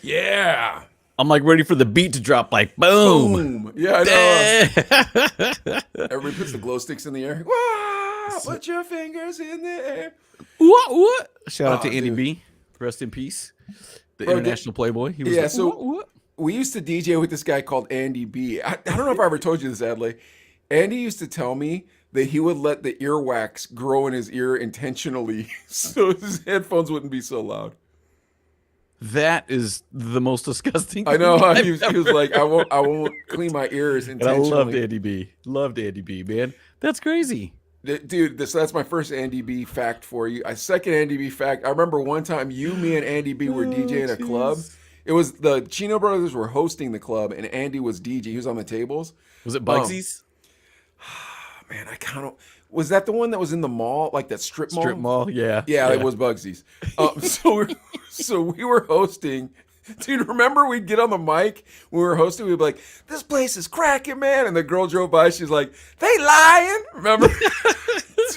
Yeah. I'm like ready for the beat to drop, like boom. Boom. Yeah, I know. Everybody puts the glow sticks in the air. Wow, put your fingers in the air. What? Shout out to Andy Dude. B. Rest in peace. The Bro, international playboy. He was yeah, like, so what? we used to DJ with this guy called Andy B. I don't know if I ever told you this, Adley. Andy used to tell me that he would let the earwax grow in his ear intentionally so his headphones wouldn't be so loud. That is the most disgusting I know. thing I've He was ever like, heard. I won't clean my ears And I loved intentionally. Andy B. Loved Andy B, man. That's crazy. Dude, so that's my first Andy B fact for you. I second Andy B fact. I remember one time you, me, and Andy B were DJing a club. Jeez. It was the Chino brothers were hosting the club, and Andy was DJ. He was on the tables. Was it Bugsy's? Man, I kind of was that the one that was in the mall, like that strip mall. Strip mall? Yeah. Yeah, it was Bugsy's. So we were hosting. Dude, remember we'd get on the mic when we were hosting? We'd be like, "This place is cracking, man!" And the girl drove by. She's like, "They lying?" Remember?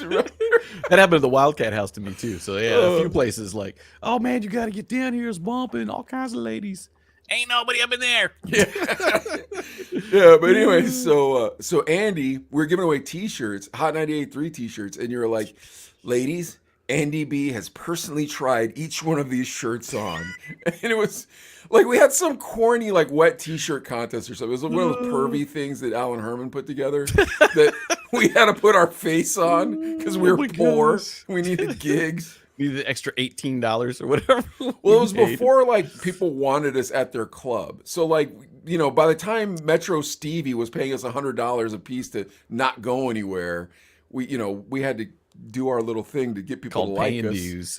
That happened at the Wildcat House to me too. So yeah, a few places like, oh man, you got to get down here. It's bumping. All kinds of ladies. Ain't nobody up in there. Yeah, but anyway, so Andy, we were giving away T-shirts, Hot 98.3 T-shirts, and you were like, "Ladies, Andy B has personally tried each one of these shirts on," and it was like we had some corny like wet T-shirt contest or something. It was one of those pervy things that Alan Herman put together that we had to put our face on because we were poor. Gosh. We needed gigs. Needed the extra $18 or whatever. Well, it was before like people wanted us at their club. So like, you know, by the time Metro Stevie was paying us $100 a piece to not go anywhere, we had to do our little thing to get people Called to like paying us. views.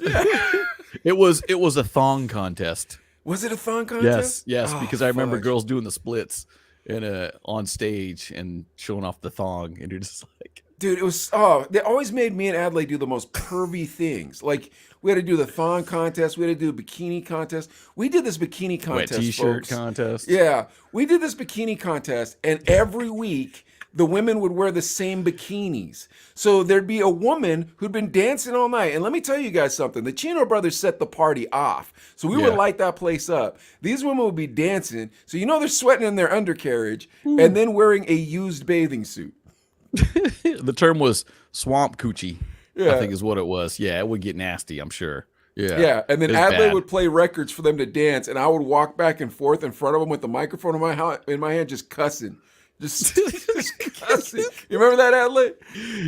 It was a thong contest. Was it a thong contest? Yes, Oh, because I remember fudge. girls doing the splits and on stage and showing off the thong, and you're just like, Dude, it was they always made me and Adlai do the most pervy things. Like we had to do the thong contest, we had to do a bikini contest. We did this bikini contest, wet T-shirt folks. contest. Yeah, we did this bikini contest, and every week the women would wear the same bikinis. So there'd be a woman who'd been dancing all night. And let me tell you guys something. The Chino brothers set the party off. So we would light that place up. These women would be dancing. So you know they're sweating in their undercarriage and then wearing a used bathing suit. The term was swamp coochie. Yeah. I think is what it was. Yeah, it would get nasty, I'm sure. Yeah. Yeah, and then It's Adlai bad. would play records for them to dance, and I would walk back and forth in front of them with the microphone in my hand, just cussing. Just cussing. You remember that, Adlai?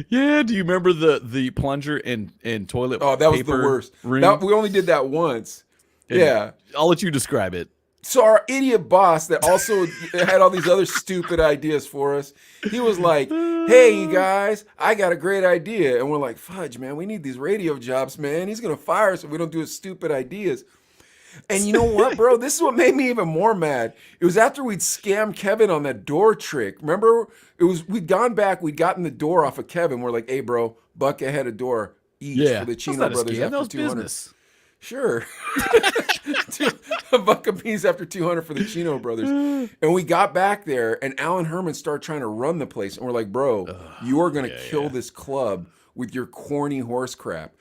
Yeah, do you remember the plunger and toilet Oh, that was the paper worst. room? We only did that once. Yeah. I'll let you describe it. So our idiot boss that also had all these other stupid ideas for us, he was like, "Hey, you guys, I got a great idea." And we're like, "Fudge, man, we need these radio jobs, man. He's going to fire us if we don't do his stupid ideas." And you know what, bro? This is what made me even more mad. It was after we'd scammed Kevin on that door trick. Remember? We'd gotten the door off of Kevin. We're like, "Hey, bro, $1 ahead of door each for the Chino that's not a brothers scam. after That was 200." business. Sure. $1 apiece after 200 for the Chino brothers. And we got back there, and Alan Herman started trying to run the place. And we're like, "Bro, you are going to kill this club with your corny horse crap."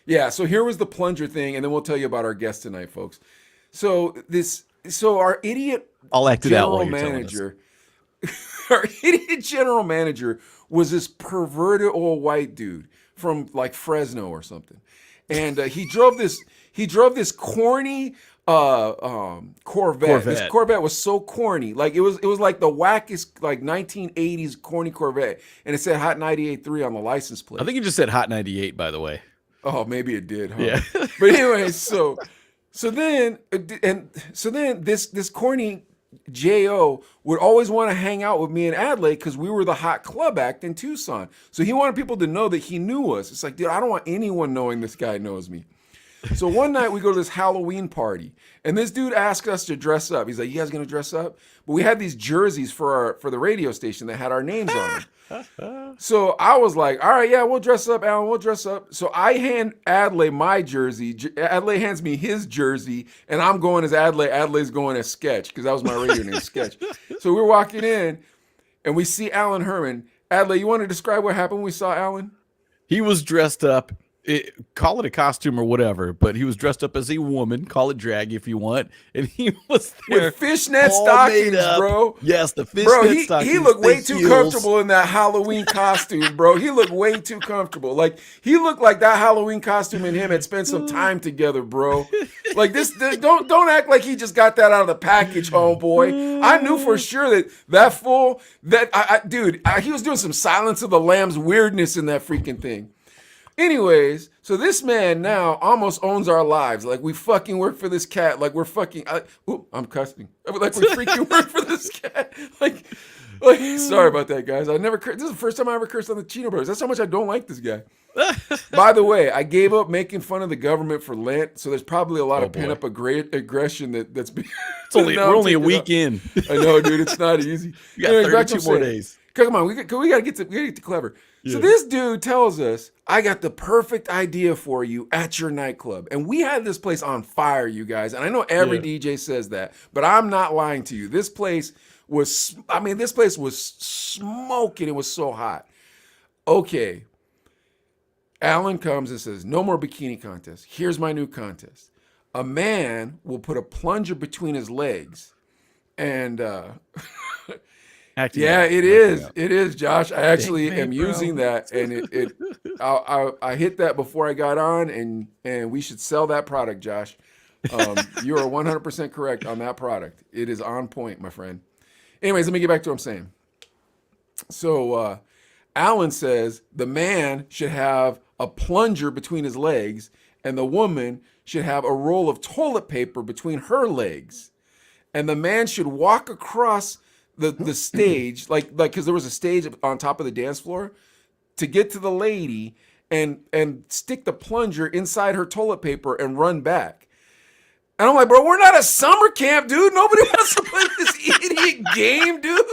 Yeah, so here was the plunger thing, and then we'll tell you about our guest tonight, folks. So our idiot I'll act it out general while you're telling us. manager, our idiot general manager was this perverted old white dude from like Fresno or something. And he drove this corny Corvette. This Corvette was so corny. Like it was like the wackest like 1980s corny Corvette. And it said Hot 98.3 on the license plate. I think you just said Hot 98, by the way. Oh, maybe it did, huh? Yeah. But anyway, so then this corny J.O. would always want to hang out with me and Adlai because we were the hot club act in Tucson. So he wanted people to know that he knew us. It's like, dude, I don't want anyone knowing this guy knows me. So one night we go to this Halloween party, and this dude asked us to dress up. He's like, "You guys gonna dress up?" But we had these jerseys for the radio station that had our names on them. So I was like, "All right, yeah, we'll dress up, Alan. We'll dress up." So I hand Adlai my jersey. Adlai hands me his jersey, and I'm going as Adlai. Adlai's going as Sketch because that was my radio name, Sketch. So we're walking in, and we see Alan Herman. Adlai, you want to describe what happened when we saw Alan? He was dressed up call it a costume or whatever, but he was dressed up as a woman. Call it drag if you want, and he was there with fishnet all stockings, made up. bro. Yes, the Bro, fishnet stockings. he looked way the too heels. comfortable in that Halloween costume, bro. He looked way too comfortable. Like he looked like that Halloween costume and him had spent some time together, bro. Like don't act like he just got that out of the package, homeboy. I knew for sure that he was doing some Silence of the Lambs weirdness in that freaking thing. Anyways, so this man now almost owns our lives. Like we fucking work for this cat. Like we're fucking. I'm cussing. Like we freaking work for this cat. Like, sorry about that, guys. I never. This is the first time I ever cursed on the Chino Brothers. That's how much I don't like this guy. By the way, I gave up making fun of the government for Lent, so there's probably a lot of pent up aggression that's been. We're only a week in. I know, dude. It's not easy. You got 32 more days. Come on, we gotta get to clever. Yeah. So this dude tells us, I got the perfect idea for you at your nightclub. And we had this place on fire, you guys. And I know every DJ says that, but I'm not lying to you. This place was smoking. It was so hot. Okay. Alan comes and says, no more bikini contest. Here's my new contest. A man will put a plunger between his legs and it is, Josh. I actually am using that, and I hit that before I got on, and we should sell that product, Josh. You are 100% correct on that product. It is on point, my friend. Anyways, let me get back to what I'm saying. So Alan says the man should have a plunger between his legs, and the woman should have a roll of toilet paper between her legs, and the man should walk across the stage, like because there was a stage on top of the dance floor, to get to the lady and stick the plunger inside her toilet paper and run back. And I'm like, bro, we're not a summer camp, dude. Nobody wants to play this idiot game, dude.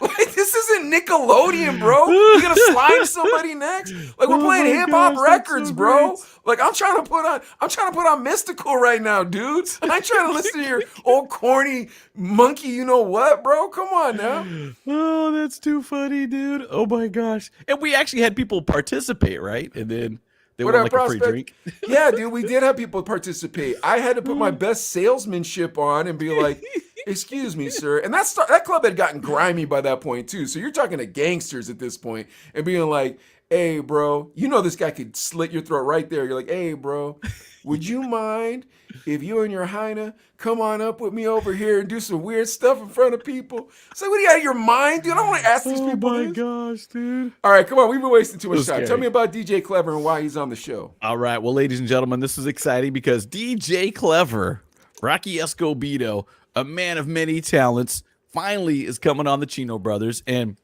Like, this isn't Nickelodeon, bro. You gonna slime somebody next? Like, we're playing hip hop records, so bro. Like, I'm trying to put on Mystical right now, dude. I ain't trying to listen to your old corny monkey, you know what, bro? Come on now. Oh, that's too funny, dude. Oh my gosh. And we actually had people participate, right? And then they were like a free drink. Yeah, dude, we did have people participate. I had to put my best salesmanship on and be like, excuse me, sir. And that club had gotten grimy by that point, too. So you're talking to gangsters at this point and being like, hey, bro, you know this guy could slit your throat right there. You're like, hey, bro, would you mind if you and your hyena come on up with me over here and do some weird stuff in front of people? It's like, what, are you out of your mind, dude? I don't want to ask these people Oh, my this. Gosh, dude. All right, come on. We've been wasting too much time. Scary. Tell me about DJ Clever and why he's on the show. All right. Well, ladies and gentlemen, this is exciting because DJ Clever, Rocky Escobedo, a man of many talents, finally is coming on the Chino Brothers. And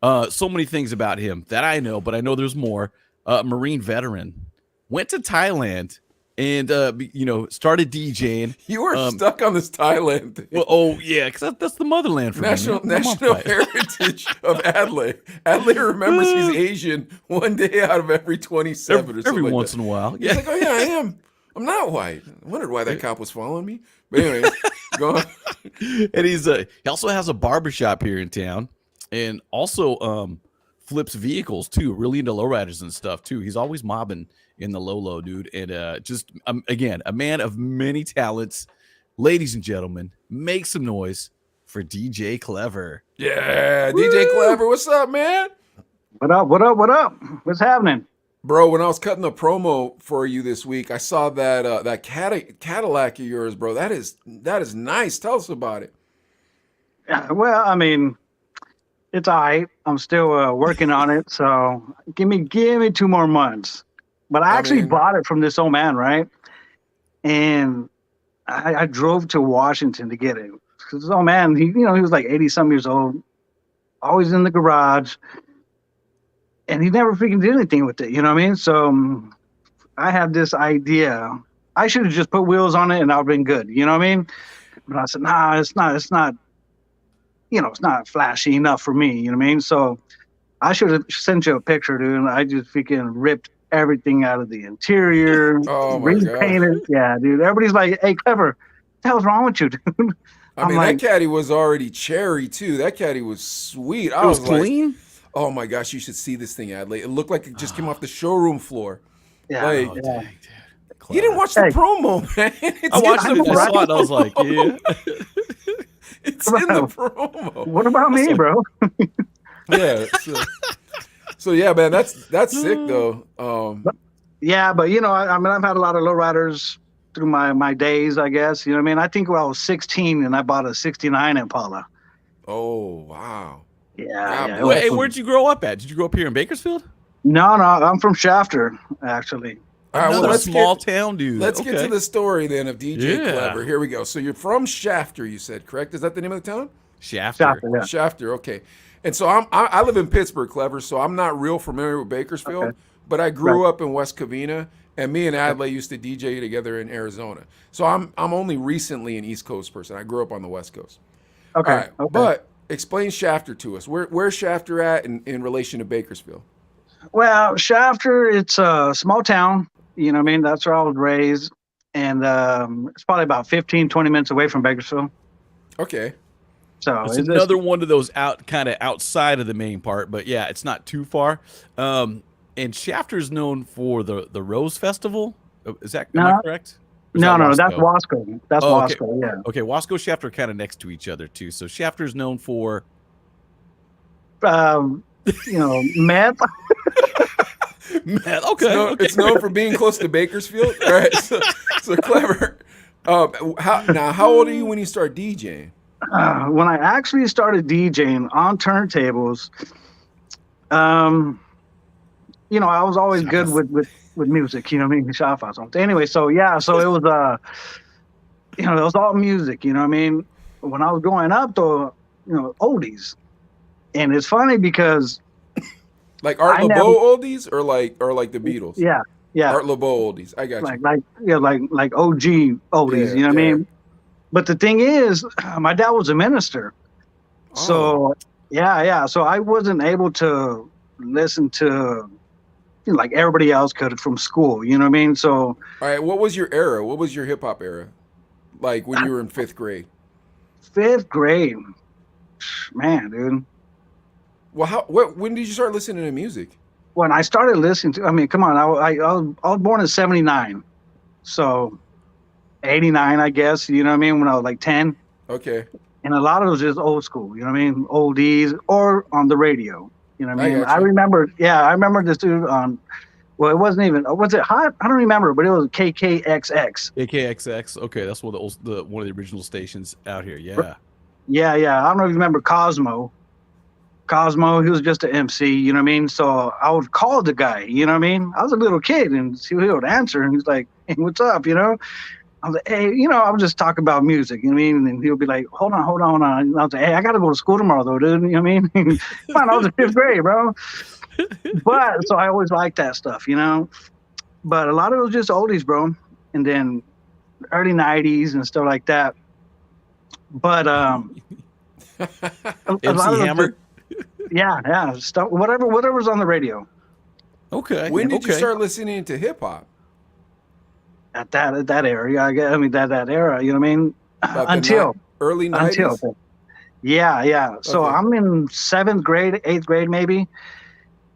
so many things about him that I know, but I know there's more. Marine veteran, went to Thailand and, started DJing. You were stuck on this Thailand thing. Well, yeah, because that's the motherland for National me. heritage of Adlai. Adlai remembers he's Asian one day out of every 27 or something. Every like once that. in a while. He's like, oh, yeah, I am. I'm not white. I wondered why that cop was following me. But anyway, go on. And he also has a barbershop here in town and also flips vehicles too, really into lowriders and stuff too. He's always mobbing in the low, dude. And again, a man of many talents. Ladies and gentlemen, make some noise for DJ Clever. Yeah, Woo! DJ Clever, what's up, man? What up? What's happening? Bro, when I was cutting the promo for you this week, I saw that Cadillac of yours, bro. That is nice. Tell us about it. Well, I mean, it's all right. I'm still working on it, so give me 2 more months. But I actually bought it from this old man, right? And I drove to Washington to get it. Because this old man, he was like 80-some years old, always in the garage. And he never freaking did anything with it, you know what I mean? So I had this idea. I should have just put wheels on it and I've been good, you know what I mean? But I said, nah, it's not, it's not flashy enough for me, you know what I mean? So I should have sent you a picture, dude. And I just freaking ripped everything out of the interior, repainted. Yeah, dude. Everybody's like, hey, Clever, what the hell's wrong with you, dude? I mean, that caddy was already cherry, too. That caddy was sweet. It was clean? Oh my gosh, you should see this thing, Adlai. It looked like it just came off the showroom floor. Yeah, Like, Oh, yeah. dang, dude. you didn't Clever. watch the Hey. promo, man. I watched I it. know, I right? saw it. I was like, yeah. It's in the promo. What about That's me, like- bro? Yeah. So yeah, man, that's sick though. Yeah, but I mean, I've had a lot of lowriders through my days, I guess. You know what I mean? I think when I was 16 and I bought a 69 Impala. Oh wow. Yeah, God yeah. It was bless. Hey, cool. where'd you grow up at? Did you grow up here in Bakersfield? No, I'm from Shafter, actually. All right, well, Another let's small get town dude. let's get to the story then of DJ Yeah. Clever. Here we go. So you're from Shafter, you said, correct? Is that the name of the town? Shafter. Shafter, yeah. Shafter, okay. And so I live in Pittsburgh, Clever, so I'm not real familiar with Bakersfield, Okay. but I grew up in West Covina, and me and Adlai used to DJ together in Arizona. So I'm only recently an East Coast person. I grew up on the West Coast. Okay. All right, Okay. but explain Shafter to us. Where's Shafter at in relation to Bakersfield? Well, Shafter, it's a small town. You know what I mean? That's where I was raised. And it's probably about 15, 20 minutes away from Bakersfield. Okay. So It's another one of those kind of outside of the main part, but yeah, it's not too far. And Shafter's known for the Rose Festival. Is that am I No. correct? Or is No, that that's Wasco? Wasco. That's Oh, okay. Wasco, yeah. Okay, Wasco, Shafter are kind of next to each other too. So Shafter's known for Meth. man. Okay, It's known for being close to Bakersfield. All right. So Clever. How old are you when you start DJing? When I actually started DJing on turntables, I was always good with music, you know what I mean? Shafa something. Anyway, so it was it was all music, you know what I mean? When I was growing up though, oldies. And it's funny because Like Art LeBeau oldies or like the Beatles? yeah. Art LeBeau oldies. I got you. like OG oldies, you know what I mean? But the thing is, my dad was a minister. So so I wasn't able to listen to like everybody else could from school, you know what I mean? So All right, what was your era? What was your hip hop era? Like when you were in 5th grade? 5th grade, man, dude. Well, when did you start listening to music? When I started listening to, I mean, come on, I was born in '79, so '89, I guess. You know what I mean? When I was like 10, Okay. and a lot of it was just old school. You know what I mean? Oldies or on the radio. You know what I mean? I remember this dude on. Well, it wasn't even. Was it hot? I don't remember, but it was KKXX. AKXX. Okay, that's one of the original stations out here. Yeah. Yeah. I don't know if you remember Cosmo. Cosmo, he was just an MC, you know what I mean? So I would call the guy, you know what I mean? I was a little kid and he would answer and he's like, hey, what's up, you know? I was like, hey, I was just talking about music, you know what I mean? And he would be like, hold on. And I was like, hey, I got to go to school tomorrow though, dude, you know what I mean? Come on, I was in 5th grade, bro. But, so I always liked that stuff, you know? But a lot of it was just oldies, bro. And then early 90s and stuff like that. But, a lot MC of Hammer. yeah, stuff, whatever's on the radio. Okay. When did you start listening to hip hop? At that area, I guess. I mean that era, you know what I mean? About early 90s? Yeah. So Okay. I'm in 7th grade, 8th grade maybe,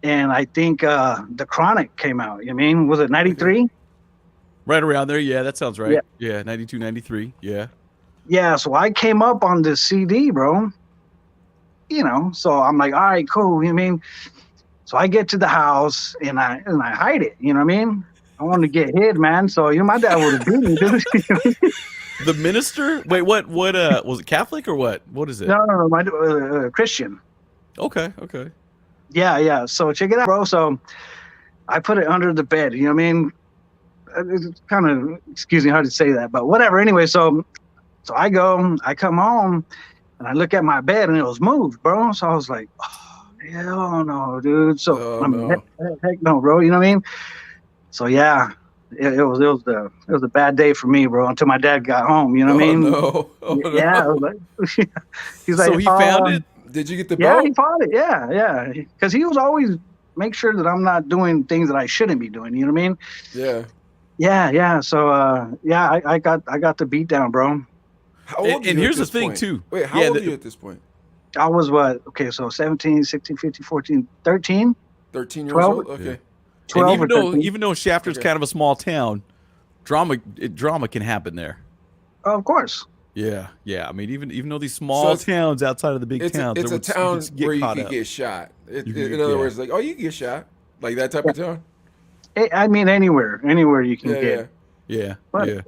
and I think the Chronic came out. You know what I mean? Was it 93? Right around there. Yeah, that sounds right. Yeah, 92, 93. Yeah. Yeah. So I came up on this CD, bro. So I'm like, all right, cool. You know what I mean? So I get to the house and I hide it. You know what I mean? I want to get hid, man. So my dad would have beat me, dude. The minister? Wait, what was it Catholic or what? What is it? No, my Christian. Okay. Yeah. So check it out, bro. So I put it under the bed. You know what I mean? It's kind of, excuse me, hard to say that, but whatever. Anyway, so I come home, and I look at my bed, and it was moved, bro. So I was like, oh, hell no, dude. So heck no, bro. You know what I mean? So yeah, it was a bad day for me, bro. Until my dad got home. You know what I mean? No. Yeah. No. Like, he's like, So he found it? Did you get the Yeah, belt? he found it. Yeah. Because he was always make sure that I'm not doing things that I shouldn't be doing. You know what I mean? Yeah. Yeah. So I got the beat down, bro. How old are And you here's at this the thing point? too. Wait, how old are you at this point? I was what? Okay, so 17, 16, 15, 14, 13. 13 years 12? old? Okay. And 12 or 13. even though Shafter's kind of a small town, drama can happen there. Of course. Yeah. I mean, even though these small towns outside of the big towns, it's a town where you could get shot. In other words, like, oh, you can get shot, like that type of town. I mean, anywhere you can get. Yeah. But,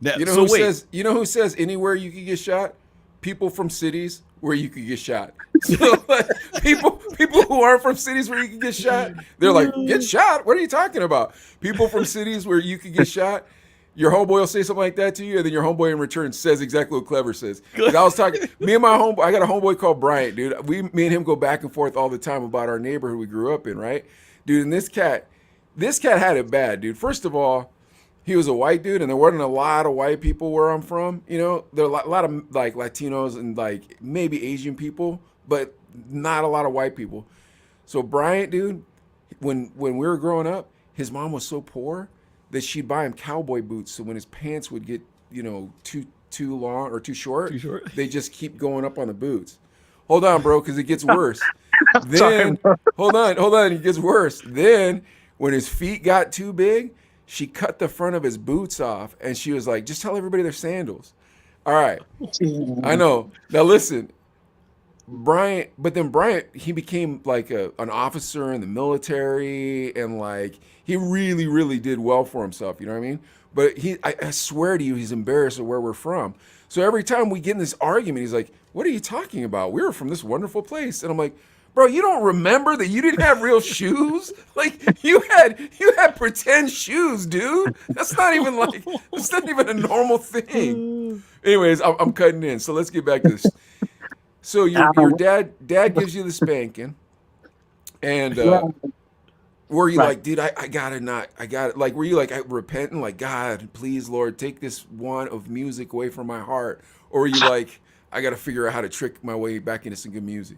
Now, You know who says anywhere you can get shot? People from cities where you could get shot. So like, people who aren't from cities where you can get shot, they're like, get shot? What are you talking about? People from cities where you can get shot, your homeboy will say something like that to you, and then your homeboy in return says exactly what Clever says. 'Cause I was talking, me and my homeboy, I got a homeboy called Bryant, dude. Me and him go back and forth all the time about our neighborhood we grew up in, right? Dude, and this cat had it bad, dude. First of all, he was a white dude, and there wasn't a lot of white people where I'm from. You know, there are a lot of like Latinos and like maybe Asian people, but not a lot of white people. So Bryant, dude, when we were growing up, his mom was so poor that she'd buy him cowboy boots. So when his pants would get, too long or too short, they just keep going up on the boots. Hold on, bro, because it gets worse. Then hold on, it gets worse. Then when his feet got too big, she cut the front of his boots off, and she was like, just tell everybody they're sandals. All right. I know. Now listen, Bryant, he became like an officer in the military, and like he really, really did well for himself, you know what I mean? But I swear to you, he's embarrassed of where we're from. So every time we get in this argument, he's like, what are you talking about? We were from this wonderful place. And I'm like, bro, you don't remember that you didn't have real shoes? Like you had pretend shoes, dude. That's not even a normal thing. Anyways, I'm cutting in. So let's get back to this. So your dad gives you the spanking, and were you like, dude, I got it. Like, were you like repenting, like, God, please, Lord, take this one of music away from my heart, or were you like, I got to figure out how to trick my way back into some good music?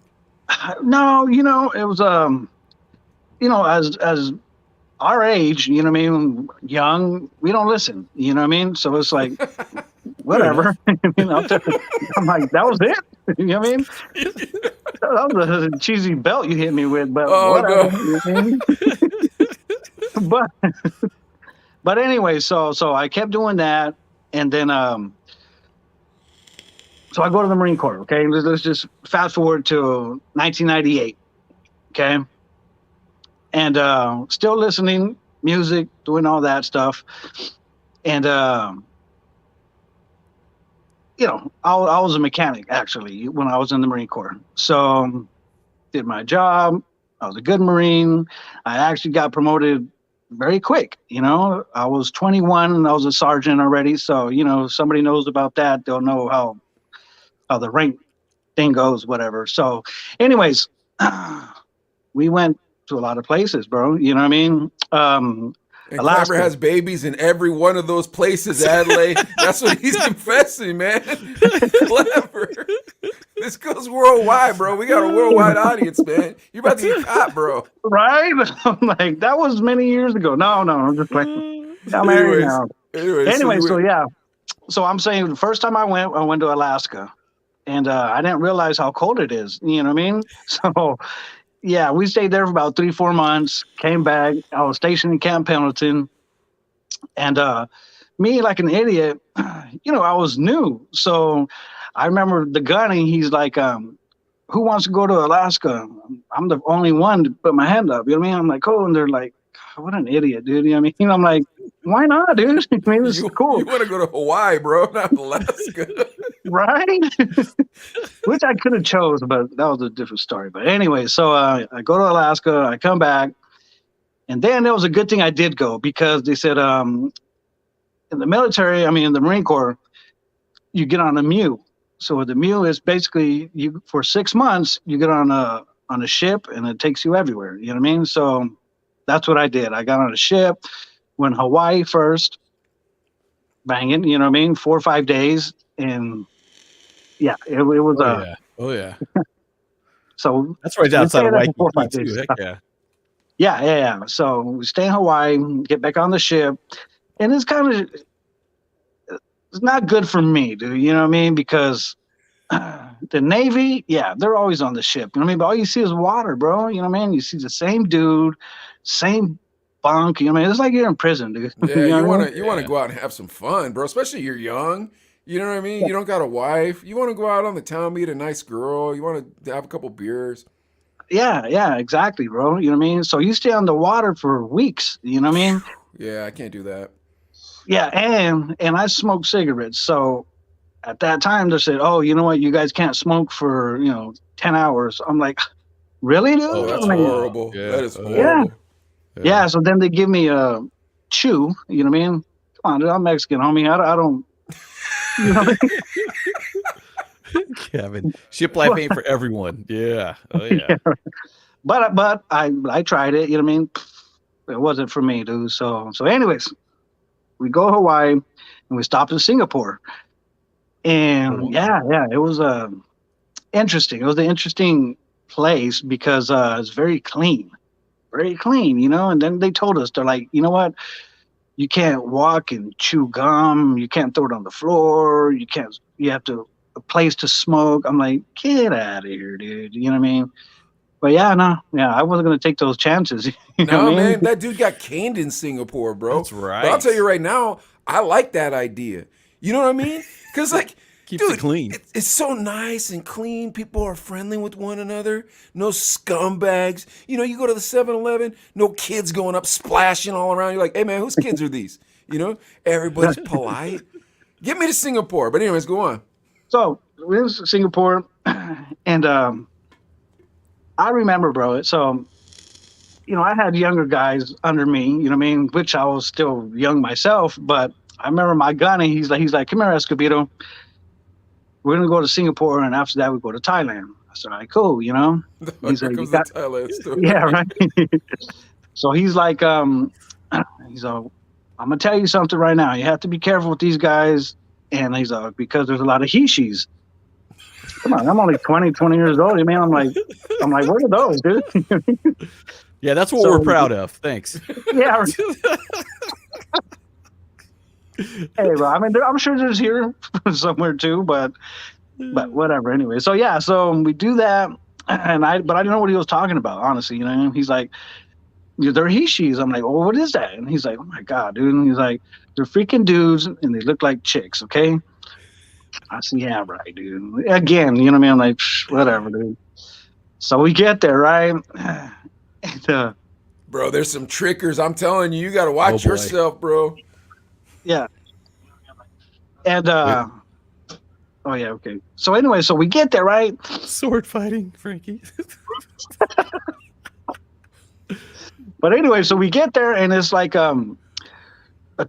No, it was as our age, you know what I mean, young, we don't listen, you know what I mean? So it's like whatever. I'm like, that was it. You know what I mean? That was a cheesy belt you hit me with, but whatever. No. You know what I mean? but anyway, so I kept doing that, and then so I go to the Marine Corps, okay? Let's just fast forward to 1998, okay? And still listening, music, doing all that stuff. And, I was a mechanic, actually, when I was in the Marine Corps. So did my job. I was a good Marine. I actually got promoted very quick, I was 21 and I was a sergeant already. So, if somebody knows about that, they'll know how the rank thing goes, whatever. So anyways, we went to a lot of places, bro. You know what I mean? And Alaska has babies in every one of those places, Adelaide. That's what he's confessing, man. Clever. This goes worldwide, bro. We got a worldwide audience, man. You're about to get caught, bro. Right? I'm like, that was many years ago. No, I'm just playing. I'm married now. Anyway, so yeah. So I'm saying the first time I went to Alaska. And I didn't realize how cold it is. You know what I mean? So, yeah, we stayed there for about 3-4 months, came back. I was stationed in Camp Pendleton. And me, like an idiot, I was new. So I remember the gunny, he's like, who wants to go to Alaska? I'm the only one to put my hand up. You know what I mean? I'm like, oh, and they're like, what an idiot, dude. You know what I mean? I'm like, why not, dude? I mean, this is cool. You want to go to Hawaii, bro, not Alaska. Right? Which I could have chose, but that was a different story. But anyway, so I go to Alaska, I come back, and then it was a good thing I did go, because they said in the military, in the Marine Corps, you get on a mule. So the mule is basically, you for 6 months, you get on a ship, and it takes you everywhere. You know what I mean? So that's what I did. I got on a ship, went Hawaii first, banging, 4 or 5 days, and yeah, it was Oh yeah. So that's right outside of Waikiki too. Heck yeah. Yeah. So we stay in Hawaii, get back on the ship, and it's not good for me, dude. You know what I mean? Because the Navy, yeah, they're always on the ship. You know what I mean? But all you see is water, bro. You know what I mean? You see the same dude, same bunk. You know what I mean? It's like you're in prison, dude. Yeah, You know what I mean? you wanna go out and have some fun, bro. Especially you're young. You know what I mean? You don't got a wife. You want to go out on the town, meet a nice girl. You want to have a couple beers. Yeah, exactly, bro. You know what I mean? So you stay on the water for weeks. You know what I mean? Yeah, I can't do that. Yeah, and I smoke cigarettes. So at that time they said, "Oh, you know what? You guys can't smoke for 10 hours." I'm like, "Really, dude?" Oh, that's I'm like, horrible. Yeah. That is yeah, horrible. yeah. So then they give me a chew. You know what I mean? Come on, dude. I'm Mexican, homie. I don't. You know what I mean? Kevin, ship life ain't for everyone. Yeah. Oh yeah. Yeah. But I tried it. You know what I mean? It wasn't for me, dude. So anyways, we go to Hawaii and we stopped in Singapore. And yeah, it was interesting. It was an interesting place because it's very clean, And then they told us, they're like, you know what? You can't walk and chew gum. You can't throw it on the floor. You can't. You have to a place to smoke. I'm like, get out of here, dude. You know what I mean? But yeah, no, yeah, I wasn't gonna take those chances. You know No, what I mean? man, that dude got caned in Singapore, bro. That's right. But I'll tell you right now, I like that idea. You know what I mean? Because, like, Keeps dude, it clean. It's so nice and clean. People are friendly with one another. No scumbags. You know, you go to the 7-Eleven, no kids going up splashing all around. You're like, hey, man, whose kids are these? You know, everybody's polite. Get me to Singapore. But anyways, go on. So we're in Singapore, and I remember, bro. So I had younger guys under me. You know what I mean? Which I was still young myself, but I remember my gunny. He's like, come here, Escobedo. We're gonna go to Singapore, and after that, we go to Thailand. I said, all right, cool. You know. He's Here like, comes the Thailand story. yeah, right. So he's like, he's like, I'm gonna tell you something right now. You have to be careful with these guys, and he's like, because there's a lot of he-she's. Come on, I'm only 20 years old. Man, I'm like, what are those, dude? Yeah, that's what we're proud of. Thanks. Yeah. Hey, bro. I mean, I'm sure there's here somewhere too, but whatever. Anyway, so yeah, so we do that, but I didn't know what he was talking about, honestly. You know, he's like, they're he-she's. I'm like, well, what is that? And he's like, oh my god, dude. And he's like, they're freaking dudes, and they look like chicks. Okay. I said, yeah, right, dude. Again, you know what I mean? I'm like, whatever, dude. So we get there, right? And, Bro, there's some trickers. I'm telling you, you got to watch boy. yourself, bro. yeah. And, oh, yeah, okay. So anyway, so we get there, right? Sword fighting, Frankie. But anyway, so we get there, and it's like a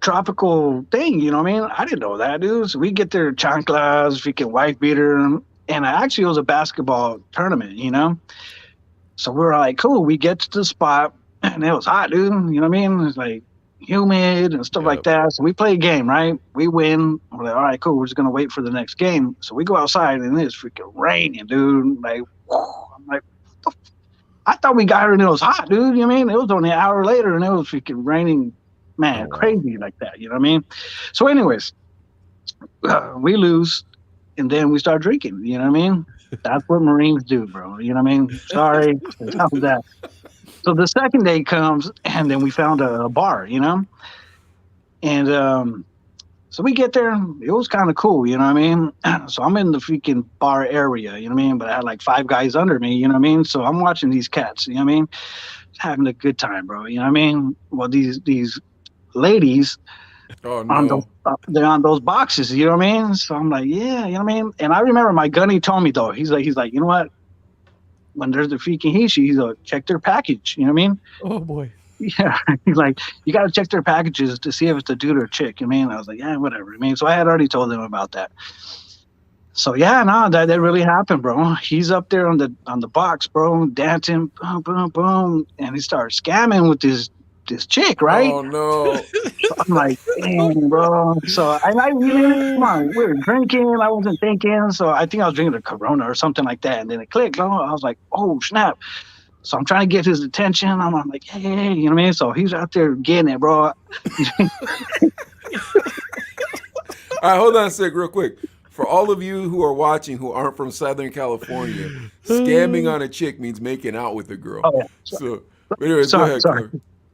tropical thing, you know what I mean? I didn't know that, dude. So we get there, chanclas, freaking wife beater, and actually it was a basketball tournament, you know? So we were like, cool, we get to the spot, and it was hot, dude, you know what I mean? It's like humid and stuff like that. So we play a game, right? We win. We're like, all right, cool, we're just gonna wait for the next game. So we go outside, and it's freaking raining, dude. Like, I'm like, I thought we got her and it was hot, dude. You know what I mean? It was only an hour later and it was freaking raining, man, crazy like that. You know what I mean? So, anyways, we lose and then we start drinking. You know what I mean? That's what Marines do, bro. You know what I mean? Sorry. How was that? So the second day comes and then we found a bar, you know? And so we get there. It was kind of cool, you know what I mean? So I'm in the freaking bar area, you know what I mean? But I had like 5 guys under me, you know what I mean? So I'm watching these cats, you know what I mean? Having a good time, bro. You know what I mean? Well, these ladies, oh no, they're on those boxes, you know what I mean? So I'm like, yeah, you know what I mean? And I remember my gunny told me though, he's like, you know what? When there's a freaking he's like, check their package, you know what I mean? Oh boy. Yeah, he's like, you got to check their packages to see if it's a dude or a chick. I mean, I was like, yeah, whatever. I mean, so I had already told them about that. So yeah, no, that really happened, bro. He's up there on the box, bro, dancing, boom, boom, boom, and he starts scamming with this chick, right? Oh no! So I'm like, dang, bro. So I really, come on, we were drinking. I wasn't thinking, so I think I was drinking a Corona or something like that, and then it clicked. Bro. I was like, oh snap. So I'm trying to get his attention. I'm like, hey, you know what I mean? So he's out there getting it, bro. All right, hold on a sec, real quick. For all of you who are watching who aren't from Southern California, scamming on a chick means making out with a girl. Oh, yeah. So anyways, go ahead. Sorry.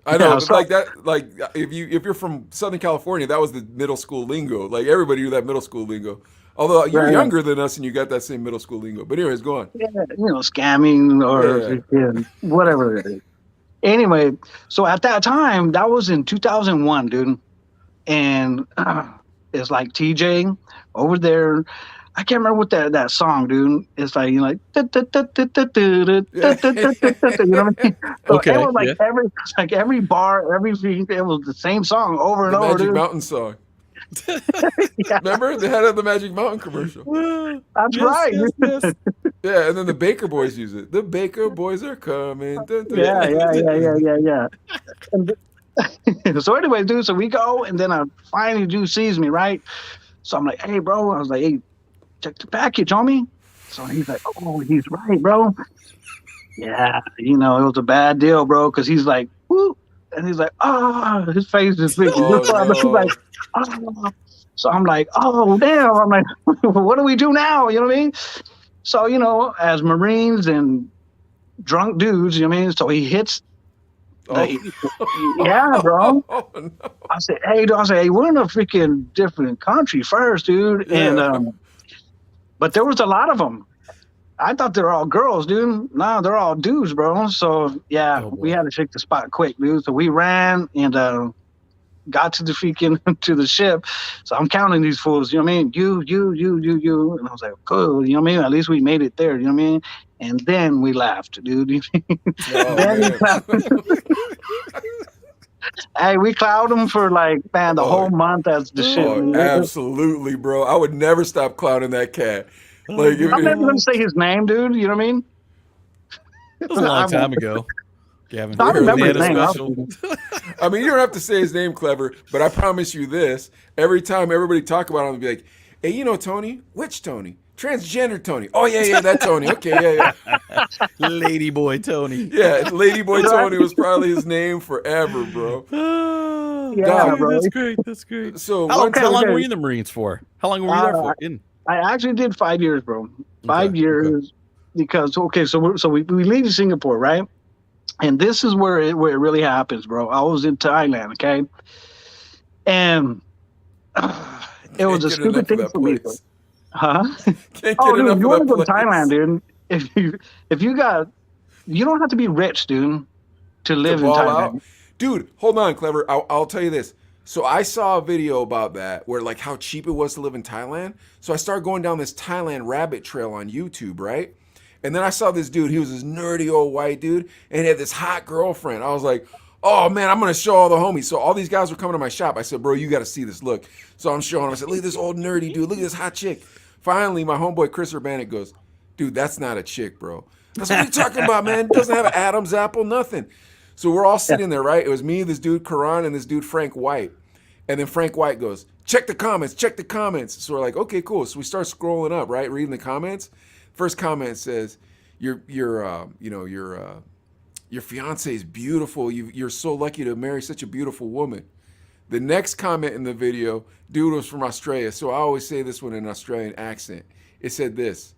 I know, Yeah, but so like that, like if you're from Southern California, that was the middle school lingo. Like everybody knew that middle school lingo. Although you're right, younger than us and you got that same middle school lingo. But anyways, go on. yeah, scamming or Yeah. whatever it is. Anyway, so at that time, that was in 2001, dude, and it's like TJ over there. I can't remember what that song, dude. It's like like you Yeah. know what I mean. So it Okay, was yeah. like every bar, every thing, it was the same song over and The over, Magic dude. Mountain song. Yeah, Remember? They had the Magic Mountain commercial. that's Yes, right. yes, yes. Yeah, and then the Baker Boys use it. The Baker Boys are coming. Dun, dun, Yeah, dun, dun, dun. yeah. And so anyway, dude, so we go, and then finally dude sees me, right? So I'm like, hey, bro. I was like, hey, check the package, homie. So he's like, oh, he's right, bro. Yeah, it was a bad deal, bro, because he's like, whoo, and he's like, oh, his face is big. He's Oh like, no. oh. So I'm like, oh, damn. I'm like, what do we do now? You know what I mean? So, as Marines and drunk dudes, you know what I mean? So he hits. Yeah, bro. Oh, no. I said, hey, we're in a freaking different country first, dude. Yeah. And, but there was a lot of them. I thought they were all girls, dude. No, they're all dudes, bro. So, yeah, Oh, boy. we had to shake the spot quick, dude. So we ran and got to the freaking, to the ship. So I'm counting these fools, you know what I mean? You. And I was like, cool, you know what I mean? At least we made it there, you know what I mean? And then we laughed, dude. Oh, Then we man. laughed. Hey, we clowned them for like, man, the whole month as the shit. Oh, Man. absolutely, bro. I would never stop clowning that cat. Like, Oh, I'm never God. gonna say his name, dude. You know what I mean? That was a long time ago. Gavin, I remember his banana name. special. I mean, you don't have to say his name, Clever, but I promise you this: every time everybody talk about him, they'll be like, "Hey, you know Tony? Which Tony? Transgender Tony? Oh yeah, that Tony. Okay, yeah. Lady boy Tony. Yeah, Ladyboy Tony was probably his name forever, bro. Yeah, Dog. bro. That's great. That's great. So How, one how long okay. were you in the Marines for? How long were you there for? I actually did 5 years, bro. 5 Okay, years because so we leave Singapore, right? And this is where it really happens, bro. I was in Thailand, okay, and it was a Can't get enough stupid of thing that for me, place. huh? Can't get Oh, dude, enough you of want to that go to place. Thailand, dude? If you don't have to be rich, dude, to To live in ball Thailand. out. Dude, hold on, Clever. I'll tell you this. So I saw a video about that where like how cheap it was to live in Thailand. So I started going down this Thailand rabbit trail on YouTube, right? And then I saw this dude. He was this nerdy old white dude, and he had this hot girlfriend. I was like, oh man, I'm gonna show all the homies. So all these guys were coming to my shop. I said, bro, you got to see this. Look. So I'm showing them. I said, look at this old nerdy dude. Look at this hot chick. Finally, my homeboy Chris Urbanik goes, dude, that's not a chick, bro. That's what are you talking about, man? It doesn't have an Adam's apple, nothing. So we're all sitting there, right? It was me, this dude Karan, and this dude Frank White. And then Frank White goes, check the comments, check the comments. So we're like, okay, cool. So we start scrolling up, right? Reading the comments. First comment says, your fiance is beautiful. You're so lucky to marry such a beautiful woman. The next comment in the video, dude was from Australia. So I always say this one in an Australian accent. It said this,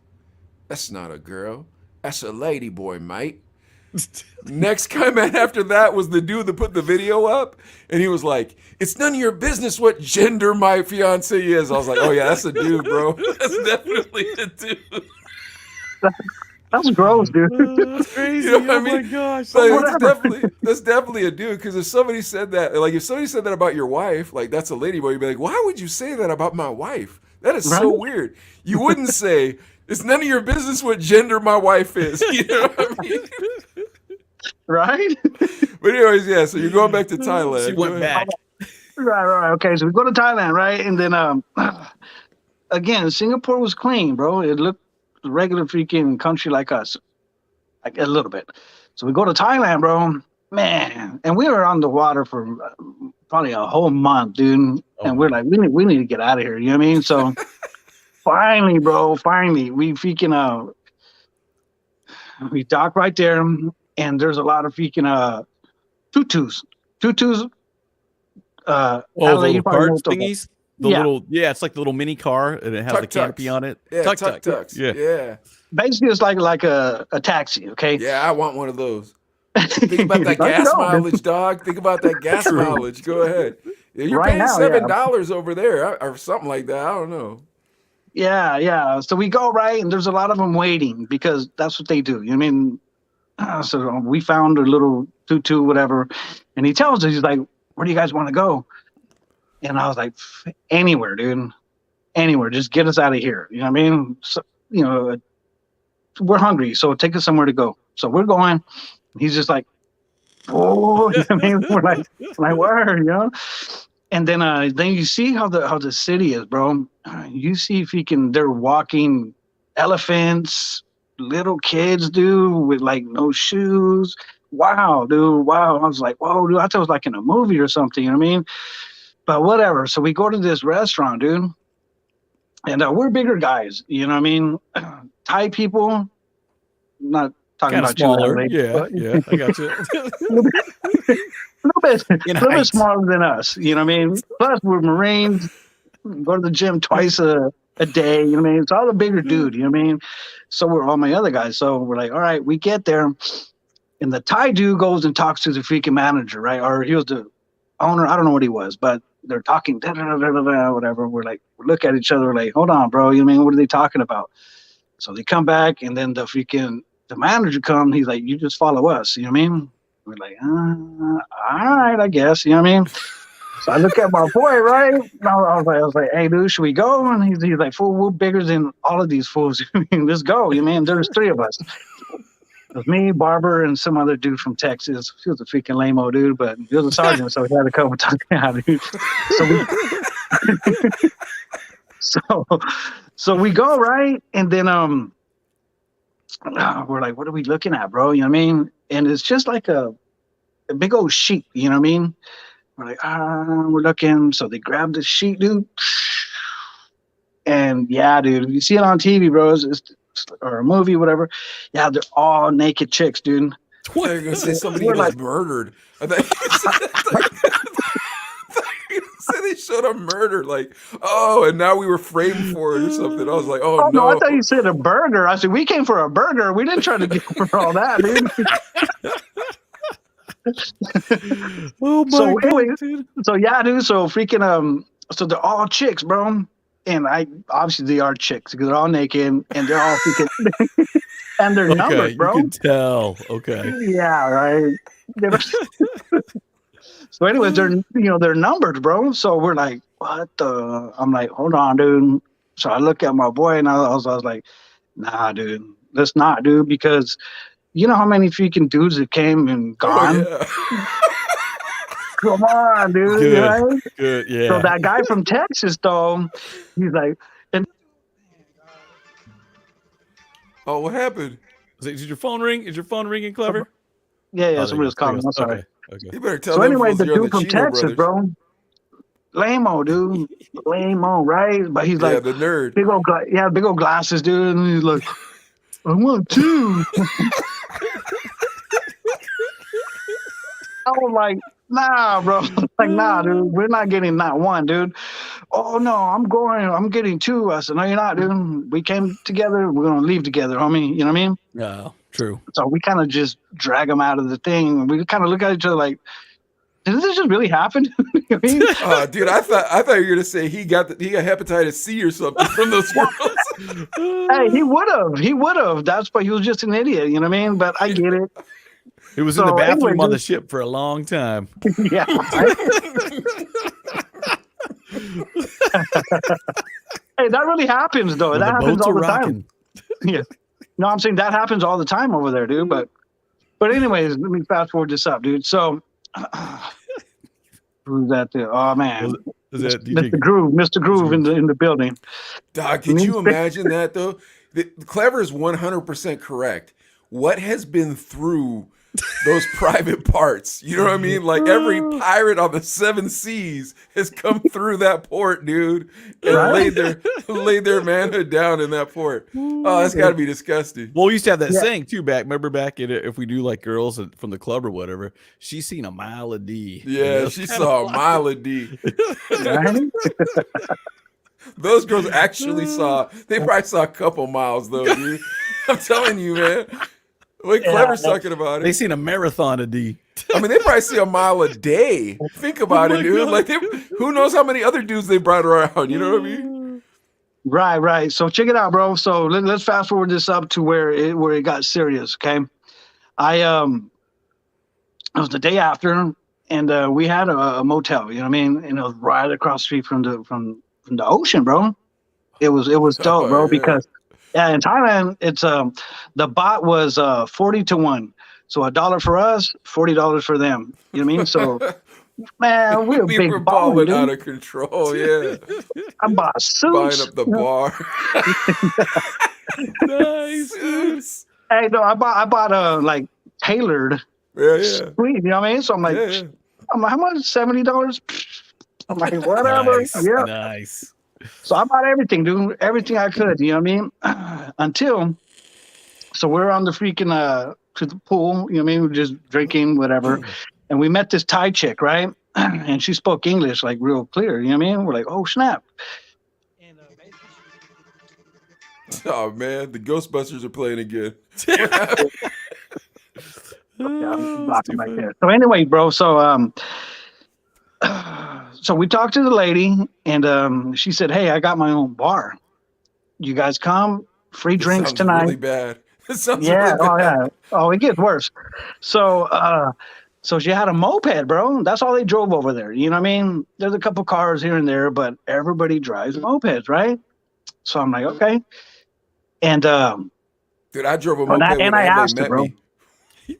that's not a girl. That's a lady boy, mate. Next comment after that was the dude that put the video up, and he was like, it's none of your business what gender my fiance is. I was like, oh yeah, that's a dude, bro. That's definitely a dude. That's gross, dude. That's crazy. You know what I Oh my mean? gosh. Like, that's definitely a dude, because if somebody said that, like if somebody said that about your wife, like that's a lady boy, you'd be like, why would you say that about my wife? That is so Right? weird. You wouldn't say, it's none of your business what gender my wife is. You know what I mean? Right? But anyways, yeah, so you're going back to Thailand. She Go went ahead. back. Right. Okay, so we go to Thailand, right? And then again, Singapore was clean, bro. It looked a regular freaking country like us, like a little bit. So we go to Thailand, bro. Man, and we were on the water for probably a whole month, dude. And we're like, we need to get out of here. You know what I mean? So finally, bro, we freaking we dock right there, and there's a lot of freaking tutus. Oh, the Adelaide, you little probably know cart what the- thingies? Yeah. It's like the little mini car, and it has the Tuk-tuks. canopy on it. Yeah, Tuk-tuk. tuk-tuks. Yeah. Yeah. Basically, it's like a taxi, okay? Yeah, I want one of those. Think about that Let's gas go. mileage, dog. Think about that gas mileage. Go ahead. Yeah, you're Right paying now, yeah. $7 over there or something like that. I don't know. Yeah, yeah. So we go, right, and there's a lot of them waiting because that's what they do. You know what I mean? So we found a little tutu, whatever, and he tells us, he's like, "Where do you guys want to go?" And I was like, "Anywhere, dude. Anywhere. Just get us out of here." You know what I mean? So, you know, we're hungry, so take us somewhere to go. So we're going. He's just like, "Oh," you know what I mean? We're like, "Where?" You know? And then you see how the city is, bro. You see if they're walking elephants, little kids, dude, with like no shoes. Wow, dude. Wow. I was like, whoa, dude. I thought it was like in a movie or something. You know what I mean? But whatever. So we go to this restaurant, dude, and we're bigger guys. You know what I mean? Thai people, not talking Kind of about you, smaller. Adelaide, Yeah, but yeah, I got you. a In little bit height. smaller than us. You know what I mean? Plus, we're Marines. Go to the gym twice a day. You know what I mean? It's all the bigger dude. You know what I mean? So we're all my other guys. So we're like, all right, we get there, and the Thai dude goes and talks to the freaking manager, right? Or he was the owner. I don't know what he was, but they're talking, whatever. We look at each other, like, hold on, bro. You know what I mean? What are they talking about? So they come back, and then the manager comes. He's like, you just follow us. You know what I mean? We're like, all right, I guess. You know what I mean? So I look at my boy, right? I was like, hey, dude, should we go? And he's like, fool, we're bigger than all of these fools. Let's go. You mean there's three of us. It was me, Barber, and some other dude from Texas. He was a freaking lame-o dude, but he was a sergeant, so he had to come and talk me out, dude. So we go, right? And then we're like, what are we looking at, bro? You know what I mean? And it's just like a big old sheet, you know what I mean? We're like, we're looking. So they grabbed the sheet, dude. And yeah, dude, you see it on TV, bro, or a movie, whatever. Yeah, they're all naked chicks, dude. I thought you were gonna say somebody We're was like- murdered. I thought you said they showed a murder, like, oh, and now we were framed for it or something. I was like, oh, Oh, no, no. I thought you said a burger. I said, we came for a burger. We didn't try to get for all that, dude. Oh my So anyway, god, dude. So yeah, dude. So freaking so they're all chicks, bro. And obviously they are chicks because they're all naked and they're all freaking and they're Okay, numbered, bro. you can tell. Okay. Yeah, right. So anyways, they're numbered, bro. So we're like, what the? I'm like, hold on, dude. So I look at my boy and I was like, nah, dude, let's not, dude, because you know how many freaking dudes that came and gone. Oh, yeah. Come on, dude. Good. Right? Good. Yeah. So that guy from Texas, though, he's like, and Oh, what happened? Did your phone ring? Is your phone ringing, Clever? yeah, Oh, there somebody you was go, there calling. you I'm go. sorry. Okay. You better tell So them anyway, fools the you're dude from Chino Texas, brothers. bro, lame-o, dude, lame-o, right? But he's Yeah, like, the nerd. big old glasses, dude, and he's like, I want two. I was like, nah, bro. Like, nah, dude, we're not getting not one, dude. Oh no, I'm getting two. I said, no, you're not, dude. We came together, we're gonna leave together, homie. You know what I mean? No, true. So we kind of just drag them out of the thing. We kind of look at each other like, did this just really happen? You know what I mean? Dude, I thought you were gonna say he got hepatitis C or something from those girls. Hey, he would have. That's why he was just an idiot. You know what I mean? But I get it. It was in the So, bathroom anyway, on the dude- ship for a long time. Yeah. Hey, that really happens though. When That the happens boats all are the time. rocking. Yeah. No, I'm saying that happens all the time over there, dude. But anyways, let me fast forward this up, dude. So who's that there? Oh man. Is that DJ? Mr. Groove in the building. Dog, could you imagine that though? The Clever is 100% correct. What has been through those private parts? You know what I mean? Like every pirate on the 7 seas has come through that port, dude, and Right? laid their manhood down in that port. Oh, that's got to be disgusting. Well, we used to have that Yeah. saying too. Remember back in if we do like girls from the club or whatever, she's seen a mile of D. Yeah, she saw a mile of D. Right? Those girls actually saw. They probably saw a couple miles though, dude. I'm telling you, man. The way Clever's talking about They it. seen a marathon of D. I mean, they probably see a mile a day. Think about it, dude. God. Like, who knows how many other dudes they brought around? You know what I mean? Right. So check it out, bro. So let's fast forward this up to where it got serious. Okay, it was the day after, and we had a motel. You know what I mean? And it was right across the street from the ocean, bro. It was dope, bro. Yeah. Because in Thailand, it's the bot was 40-1. So $1 for us, $40 for them. You know what I mean? So man, we were We big were balling, balling out dude. of control. Yeah. I bought Buying suits. up the bar. Nice. Suits. Hey, no, I bought like tailored Yeah. suite. You know what I mean? So I'm like, Yeah. I'm like, how much? $70. I'm like, whatever. Nice. Yeah. Nice. So I bought everything, dude. Everything I could. You know what I mean? So we're on the freaking to the pool. You know what I mean? We're just drinking, whatever. And we met this Thai chick, right? And she spoke English like real clear. You know what I mean? We're like, oh snap. Oh man, the Ghostbusters are playing again. Yeah, I'm blocking right there. So anyway, bro. So so we talked to the lady, and she said, "Hey, I got my own bar. You guys come, free drinks Sounds tonight." really bad. It sounds Yeah. really bad. Oh yeah. Oh, it gets worse. So so she had a moped, bro. That's all they drove over there. You know what I mean? There's a couple cars here and there, but everybody drives mopeds, right? So I'm like, okay. And Dude, I drove a and moped I, when and I Adley asked her, met bro. me.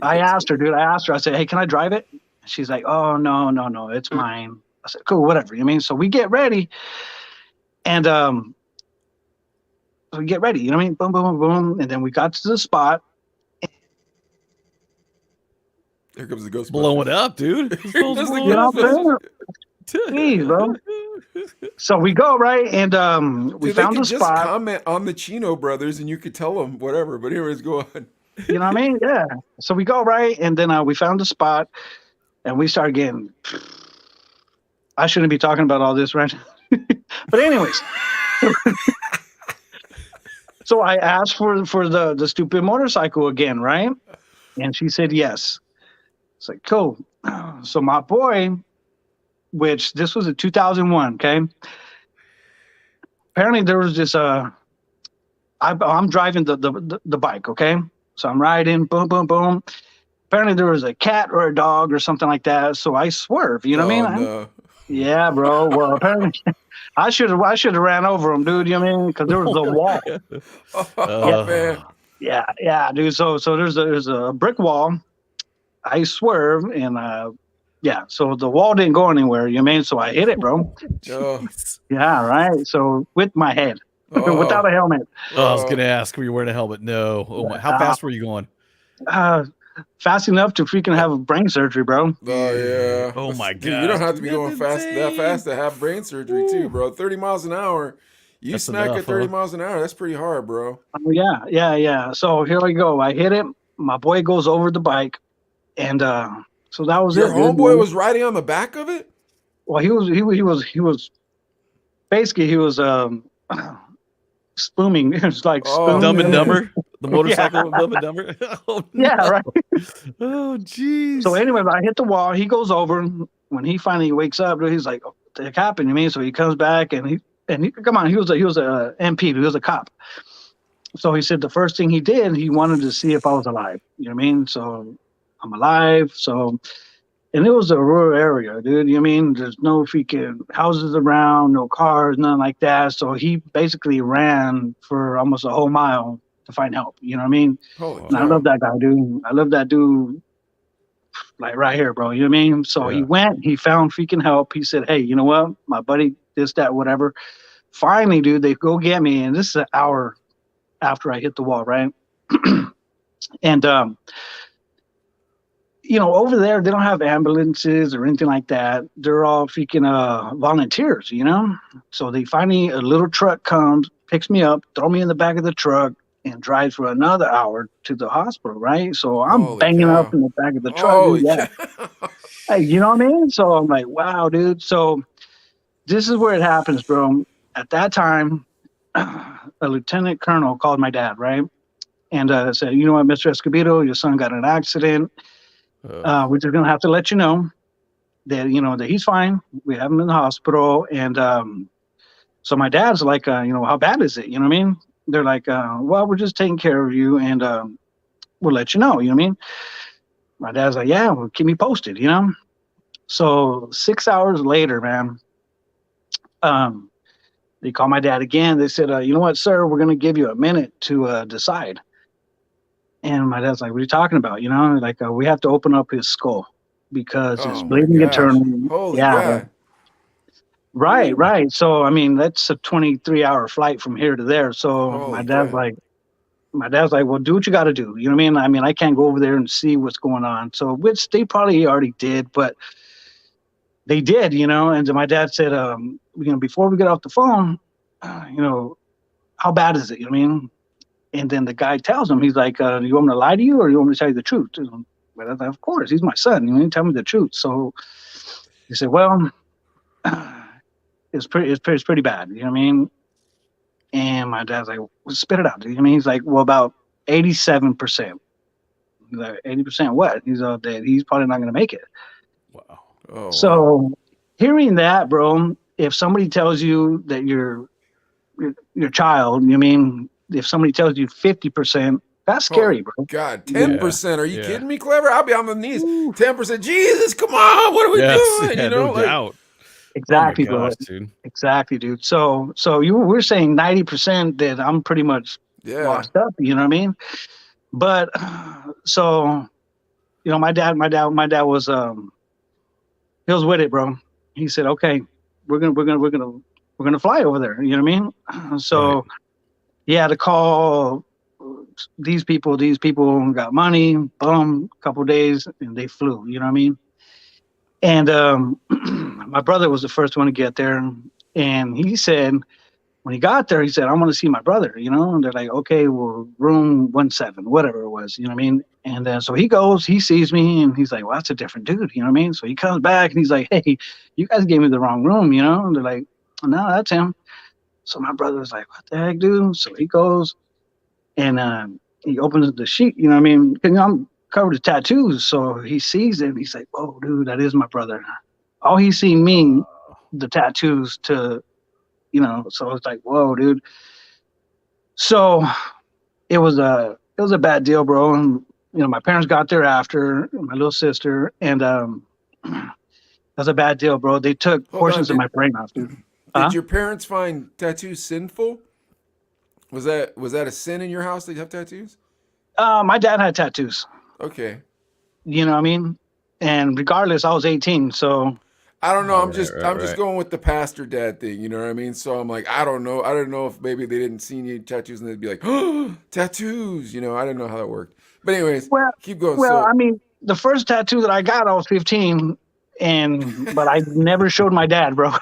I asked her, dude. I said, hey, can I drive it? She's like, oh no, it's mine. I said, cool, whatever. You know what I mean? So we get ready, and we get ready. You know what I mean? Boom, boom, boom, boom, and then we got to the spot. Here comes the Ghostbusters. Blow it up, dude. It's Here supposed to does the blow it up. Ghostbusters. Jeez, bro. So we go right, and we Dude, they found could a just spot. comment on the Chino brothers, and you could tell them whatever. But anyways, go on. You know what I mean? Yeah. So we go right, and then we found a spot, and we start getting. I shouldn't be talking about all this, right? But anyways, so I asked for the stupid motorcycle again, right? And she said yes. It's like cool. So my boy, which this was in 2001, okay. Apparently there was this. I'm driving the bike, okay. So I'm riding, boom, boom, boom. Apparently there was a cat or a dog or something like that. So I swerve. You know what I mean? No. Yeah, bro. Well, apparently I should have ran over him, dude. You know what I mean? Because there was a wall. Oh, man. Yeah, dude. So there's a brick wall. I swerve, and so the wall didn't go anywhere. You know what I mean? So I hit it, bro. Oh. Yeah, right. So with my head, Oh. without a helmet. Oh, I was gonna ask, were you wearing a helmet? No. Oh my! How fast were you going? Fast enough to freaking have a brain surgery, bro. Oh yeah. Oh my Dude, you don't gosh, have to be dude, going that's that fast to have brain surgery too, bro. 30 miles an hour. You That's smack enough, at 30 huh? miles an hour. That's pretty hard, bro. Oh, yeah. So here we go. I hit it. My boy goes over the bike, and so that was Your it. homeboy was riding on the back of it? Well, he was basically he was spooming. It was like Oh, Dumb and man. Dumber, the motorcycle, Dumb and Dumber. Oh, Yeah, no. right. Oh, jeez. So anyway, I hit the wall. He goes over. When he finally wakes up, he's like, "What the heck happened to me?" So he comes back, and he come on. He was a MP. He was a cop. So he said the first thing he did, he wanted to see if I was alive. You know what I mean? So I'm alive. So, and it was a rural area, dude. You know what I mean? There's no freaking houses around, no cars, nothing like that. So he basically ran for almost a whole mile to find help. You know what I mean? Holy And I cow. love that guy, dude. I love that dude. Like right here, bro. You know what I mean? So he Yeah. went, he found freaking help. He said, hey, you know what? My buddy, this, that, whatever. Finally, dude, they go get me. And this is an hour after I hit the wall, right? And, over there, they don't have ambulances or anything like that. They're all freaking volunteers, you know? So they finally, a little truck comes, picks me up, throw me in the back of the truck, and drives for another hour to the hospital, right? So I'm Holy banging cow. up in the back of the truck. Holy Dude, yeah. cow. Hey, you know what I mean? So I'm like, wow, dude. So this is where it happens, bro. At that time, a lieutenant colonel called my dad, right? and said, you know what, Mr. Escobedo, your son got in an accident. We're just gonna have to let you know that that he's fine. We have him in the hospital, and so my dad's like, how bad is it? You know what I mean? They're like, well, we're just taking care of you, and we'll let you know. You know what I mean? My dad's like, yeah, well, keep me posted. So 6 hours later, man, they call my dad again. They said, you know what, sir, we're gonna give you a minute to decide. And my dad's like, what are you talking about? Like we have to open up his skull because it's Oh my bleeding gosh. internally. Holy Yeah, God. right, right. So I mean, that's a 23-hour flight from here to there. So Holy God. my dad's like, well, do what you got to do. You know what I mean? I mean, I can't go over there and see what's going on. So which they probably already did, but they did, And my dad said, before we get off the phone, how bad is it? You know what I mean? And then the guy tells him, he's like, you want me to lie to you or you want me to tell you the truth? Well, of course, he's my son. Tell me the truth. So he said, well, it's pretty bad. You know what I mean? And my dad's like, well, spit it out. You know what I mean? He's like, well, about 87%. He's like, 80% what? He's that he's probably not going to make it. Wow. Oh, wow. So hearing that, bro, if somebody tells you that your child, you know what I mean, if somebody tells you 50%, that's scary, bro. God, 10%. Are you Yeah. kidding me, Clever? I'll be on my knees. 10%. Jesus, come on. What are we doing? Yeah, no doubt. Exactly, Oh my gosh, bro. dude. Exactly, dude. So we're saying 90% that I'm pretty much washed up. You know what I mean? But so my dad was he was with it, bro. He said, okay, we're gonna fly over there. You know what I mean? So he had to call these people got money, boom, a couple of days, and they flew. You know what I mean? And my brother was the first one to get there, and he said when he got there, he said, "I want to see my brother." And they're like, "Okay, well, room 17, whatever it was." You know what I mean? And then so he goes, he sees me, and he's like, "Well, that's a different dude." You know what I mean? So he comes back and he's like, "Hey, you guys gave me the wrong room." And they're like, "No, that's him." So my brother was like, "What the heck, dude?" So he goes and he opens the sheet. You know what I mean? Because I'm covered with tattoos, so he sees it. And he's like, "Oh, dude, that is my brother." All he's seen me, the tattoos to, So it's like, "Whoa, dude." So it was a bad deal, bro. And my parents got there after, my little sister, and it was a bad deal, bro. They took portions of my brain off, dude. Did your parents find tattoos sinful? Was that a sin in your house that you have tattoos? My dad had tattoos. Okay. You know what I mean? And regardless, I was 18, so I don't know. I'm Right. just going with the pastor dad thing. You know what I mean? So I'm like, I don't know. I don't know if maybe they didn't see any tattoos and they'd be like, oh, tattoos. I didn't know how that worked. But anyways, keep going. Well, So I mean, the first tattoo that I got, I was 15, but I never showed my dad, bro.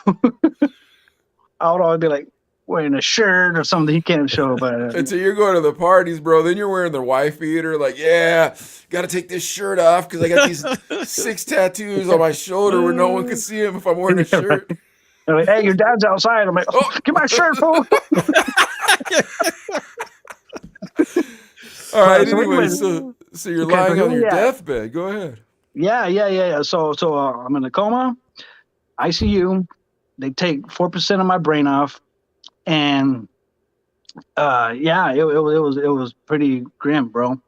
I would always be like wearing a shirt or something he can't show, but until you're going to the parties, bro, then you're wearing the wife beater. Like, yeah, got to take this shirt off because I got these 6 tattoos on my shoulder where no one can see them if I'm wearing a shirt. they're like, "Hey, your dad's outside." I'm like, "Oh, get my shirt, fool." All right. So Anyway, anyway, so you're okay, lying so on here your we at. deathbed. Go ahead. Yeah. So I'm in a coma, ICU. They take 4% of my brain off, and it was pretty grim, bro.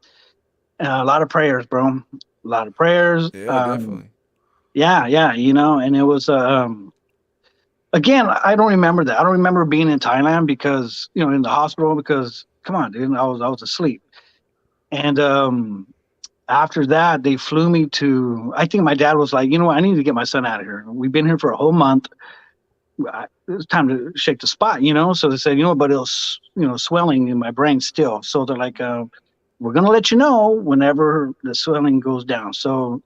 A lot of prayers, bro. A lot of prayers. Yeah, definitely. Yeah, and it was again, I don't remember that. I don't remember being in Thailand because in the hospital because come on, dude, I was asleep. And after that, they flew me to. I think my dad was like, I need to get my son out of here. We've been here for a whole month. It's time to shake the spot, So they said, but it's swelling in my brain still. So they're like, we're gonna let you know whenever the swelling goes down. So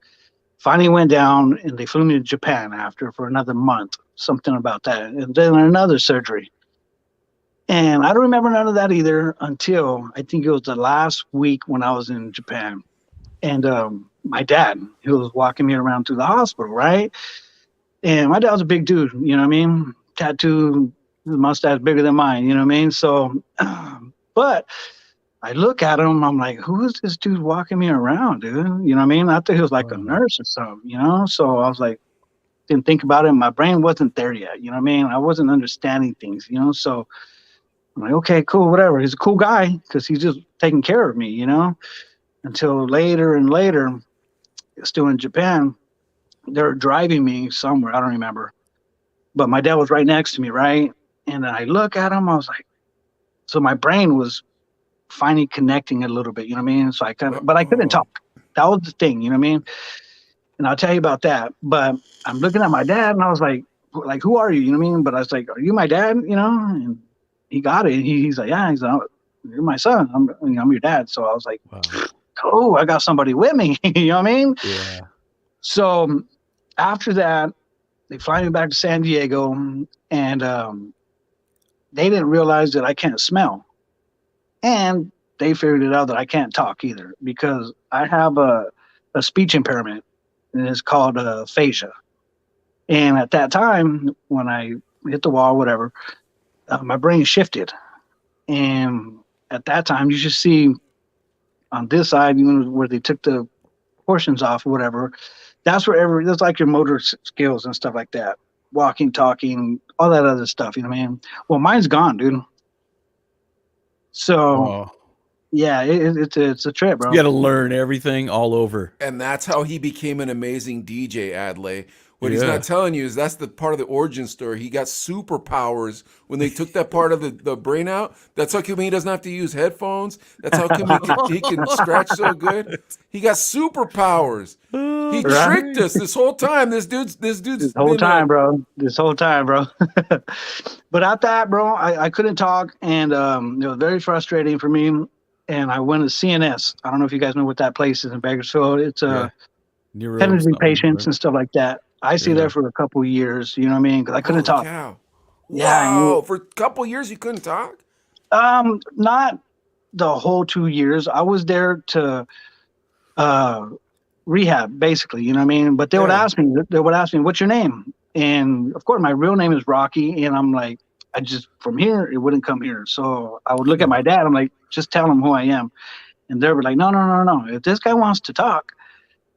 finally went down, and they flew me to Japan after for another month, something about that, and then another surgery. And I don't remember none of that either until I think it was the last week when I was in Japan. And my dad, he was walking me around to the hospital, right? And my dad was a big dude, you know what I mean? Tattoo, mustache bigger than mine, you know what I mean? So, but I look at him, I'm like, who is this dude walking me around, dude? You know what I mean? I thought he was like a nurse or something, you know? So I was like, didn't think about it. My brain wasn't there yet, you know what I mean? I wasn't understanding things, you know? So I'm like, okay, cool, whatever. He's a cool guy because he's just taking care of me, you know? Until later and later, still in Japan, they were driving me somewhere, I don't remember. But my dad was right next to me, right? And I look at him, I was like, so my brain was finally connecting a little bit, you know what I mean? So I kind of, but I couldn't Oh. talk. That was the thing, you know what I mean? And I'll tell you about that. But I'm looking at my dad and I was like, who are you? You know what I mean? But I was like, are you my dad? You know? And he got it. He's like, yeah, he's like, you're my son. I'm your dad. So I was like, Wow. oh, I got somebody with me. You know what I mean? Yeah. So after that, they fly me back to San Diego and they didn't realize that I can't smell. And they figured it out that I can't talk either because I have a speech impairment and it's called aphasia. And at that time, when I hit the wall, whatever, my brain shifted. And at that time, you should see on this side, you know, where they took the portions off or whatever, that's like your motor skills and stuff like that. Walking, talking, all that other stuff, you know what I mean? Well, mine's gone, dude. So Oh. yeah, it's a trip, bro. You got to learn everything all over. And that's how he became an amazing DJ, Adley. What he's Yeah. not telling you is that's the part of the origin story. He got superpowers when they took that part of the brain out. That's how come he doesn't have to use headphones. That's how come he can scratch so good. He got superpowers. He Right? tricked us this whole time. This dude's This whole been time, bro. This whole time, bro. But at that, bro, I couldn't talk, and it was very frustrating for me. And I went to CNS. I don't know if you guys know what that place is in Bakersfield. It's Neuro tended something, patients right? and stuff like that. I stayed Yeah. there for a couple of years. You know what I mean? Because I couldn't holy talk. cow. Yeah, Wow. For a couple years you couldn't talk? not the whole 2 years. I was there to rehab, basically. You know what I mean? But they would Yeah. ask me. They would ask me, "What's your name?" And of course, my real name is Rocky. And I'm like, I just from here, it wouldn't come here. So I would look at my dad. I'm like, just tell him who I am. And they were like, no, no, no, no. If this guy wants to talk,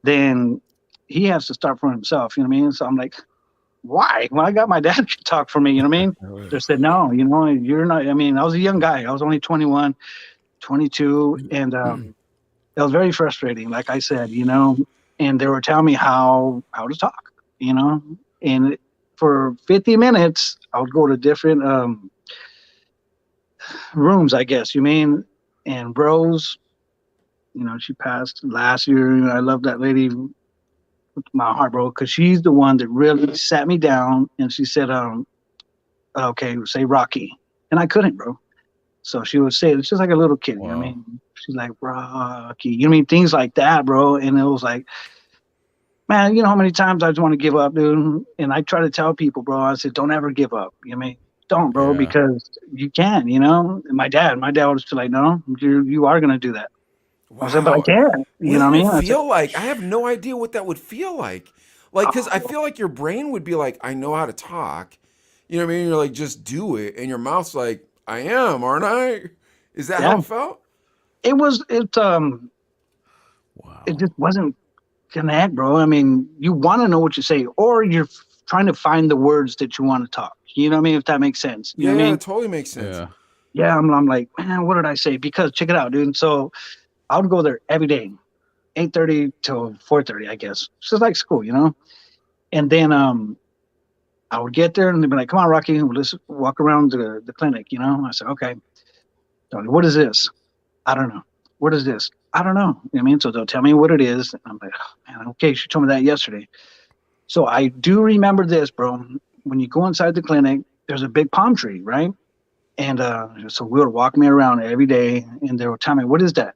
then he has to start for himself. You know what I mean? So I'm like, why? When I got my dad to talk for me, you know what I mean? They said, no, you know, you're not. I mean, I was a young guy. I was only 21, 22. And it was very frustrating, like I said, you know, and they were telling me how to talk, you know, and for 50 minutes, I would go to different rooms, I guess you mean, and bros, you know, she passed last year. I love that lady with my heart, bro, because she's the one that really sat me down and she said, okay, say Rocky. And I couldn't, bro. So she would say, it's just like a little kid, you know what I mean? She's like, Rocky, you know what I mean? Things like that, bro. And it was like, man, you know how many times I just want to give up, dude? And I try to tell people, bro, I said, don't ever give up. You know what I mean? Don't, bro, Yeah. because you can, you know? And my dad was just like, no, you are going to do that. Wow. I said, but I can't. You know what I mean? What did it feel like? I have no idea what that would feel like. Like, because I feel like your brain would be like, I know how to talk. You know what I mean? You're like, just do it. And your mouth's like, I am, aren't I? Is that how it felt? It was, Wow. it just wasn't connect, bro. I mean, you want to know what you say, or you're trying to find the words that you want to talk. You know what I mean? If that makes sense. You know what I mean? It totally makes sense. Yeah. Yeah, I'm like, man, what did I say? Because check it out, dude. So I would go there every day, 8:30 till 4:30, I guess. It's just like school, you know? And then I would get there and they'd be like, come on, Rocky, let's walk around the clinic, you know? I said, okay. So, what is this? I don't know. What is this? I don't know. You know what I mean? So they'll tell me what it is. And I'm like, oh, man, okay, she told me that yesterday. So I do remember this, bro. When you go inside the clinic, there's a big palm tree, right? And so we would walk me around every day and they would tell me, what is that?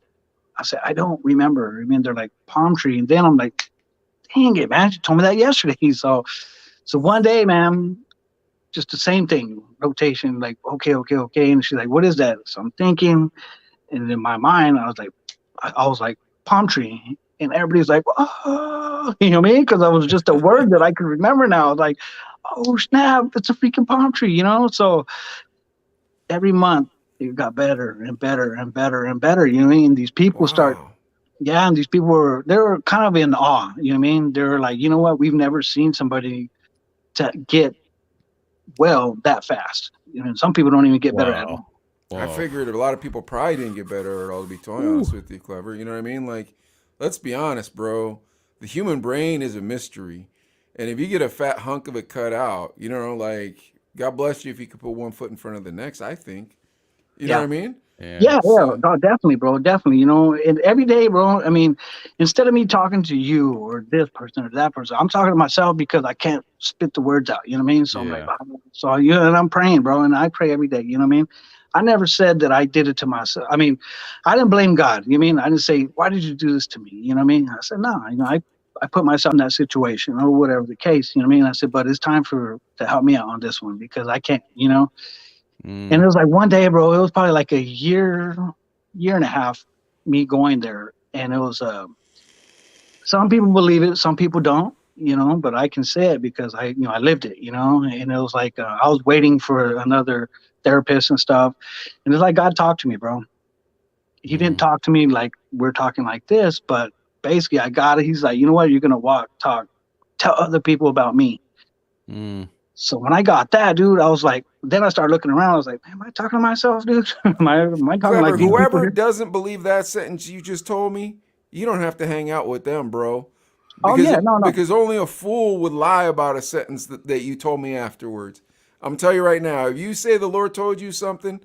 I said, I don't remember. I mean, they're like palm tree. And then I'm like, dang it, man, she told me that yesterday. So one day, man, just the same thing, rotation, like, okay. And she's like, what is that? So I'm thinking, and in my mind, I was like, palm tree. And everybody's like, oh, you know what I mean? Because I was just a word that I could remember now. I was like, oh, snap, it's a freaking palm tree, you know? So every month, it got better and better and better and better. You know what I mean? These people start, Wow. yeah, and these people they were kind of in awe. You know what I mean? They were like, you know what? We've never seen somebody to get well that fast. You know, some people don't even get better at it. Wow. I Wow. figured a lot of people probably didn't get better at all, to be totally honest with you, Clever. You know what I mean? Like, let's be honest, bro. The human brain is a mystery. And if you get a fat hunk of it cut out, you know, like, God bless you if you could put one foot in front of the next, I think. You know Yeah. what I mean? Yeah. Yeah, yeah, So, no, definitely, bro, definitely. You know, and every day, bro. I mean, instead of me talking to you or this person or that person, I'm talking to myself because I can't spit the words out. You know what I mean? So I'm like, Yeah. so and I'm praying, bro, and I pray every day. You know what I mean? I never said that I did it to myself. I mean, I didn't blame God. You know what I mean? I didn't say, why did you do this to me? You know what I mean? I said, no, you know, I put myself in that situation or whatever the case. You know what I mean? I said, but it's time to help me out on this one because I can't. You know. And it Mm. was like one day, bro. It was probably like a year and a half, me going there, and it was. Some people believe it, some people don't. You know, but I can say it because I lived it. You know, and it was like I was waiting for another therapist and stuff, and it's like God talked to me, bro. He didn't Mm. talk to me like we're talking like this, but basically I got it. He's like, you know what? You're gonna tell other people about me. Mm. So when I got that, dude, I was like, then I started looking around. I was like, am I talking to myself, dude? am I talking like Clever, these people whoever here? doesn't believe that sentence you just told me, you don't have to hang out with them, bro. Oh Because yeah, no, no. because only a fool would lie about a sentence that you told me afterwards. I'm telling you right now, if you say the Lord told you something,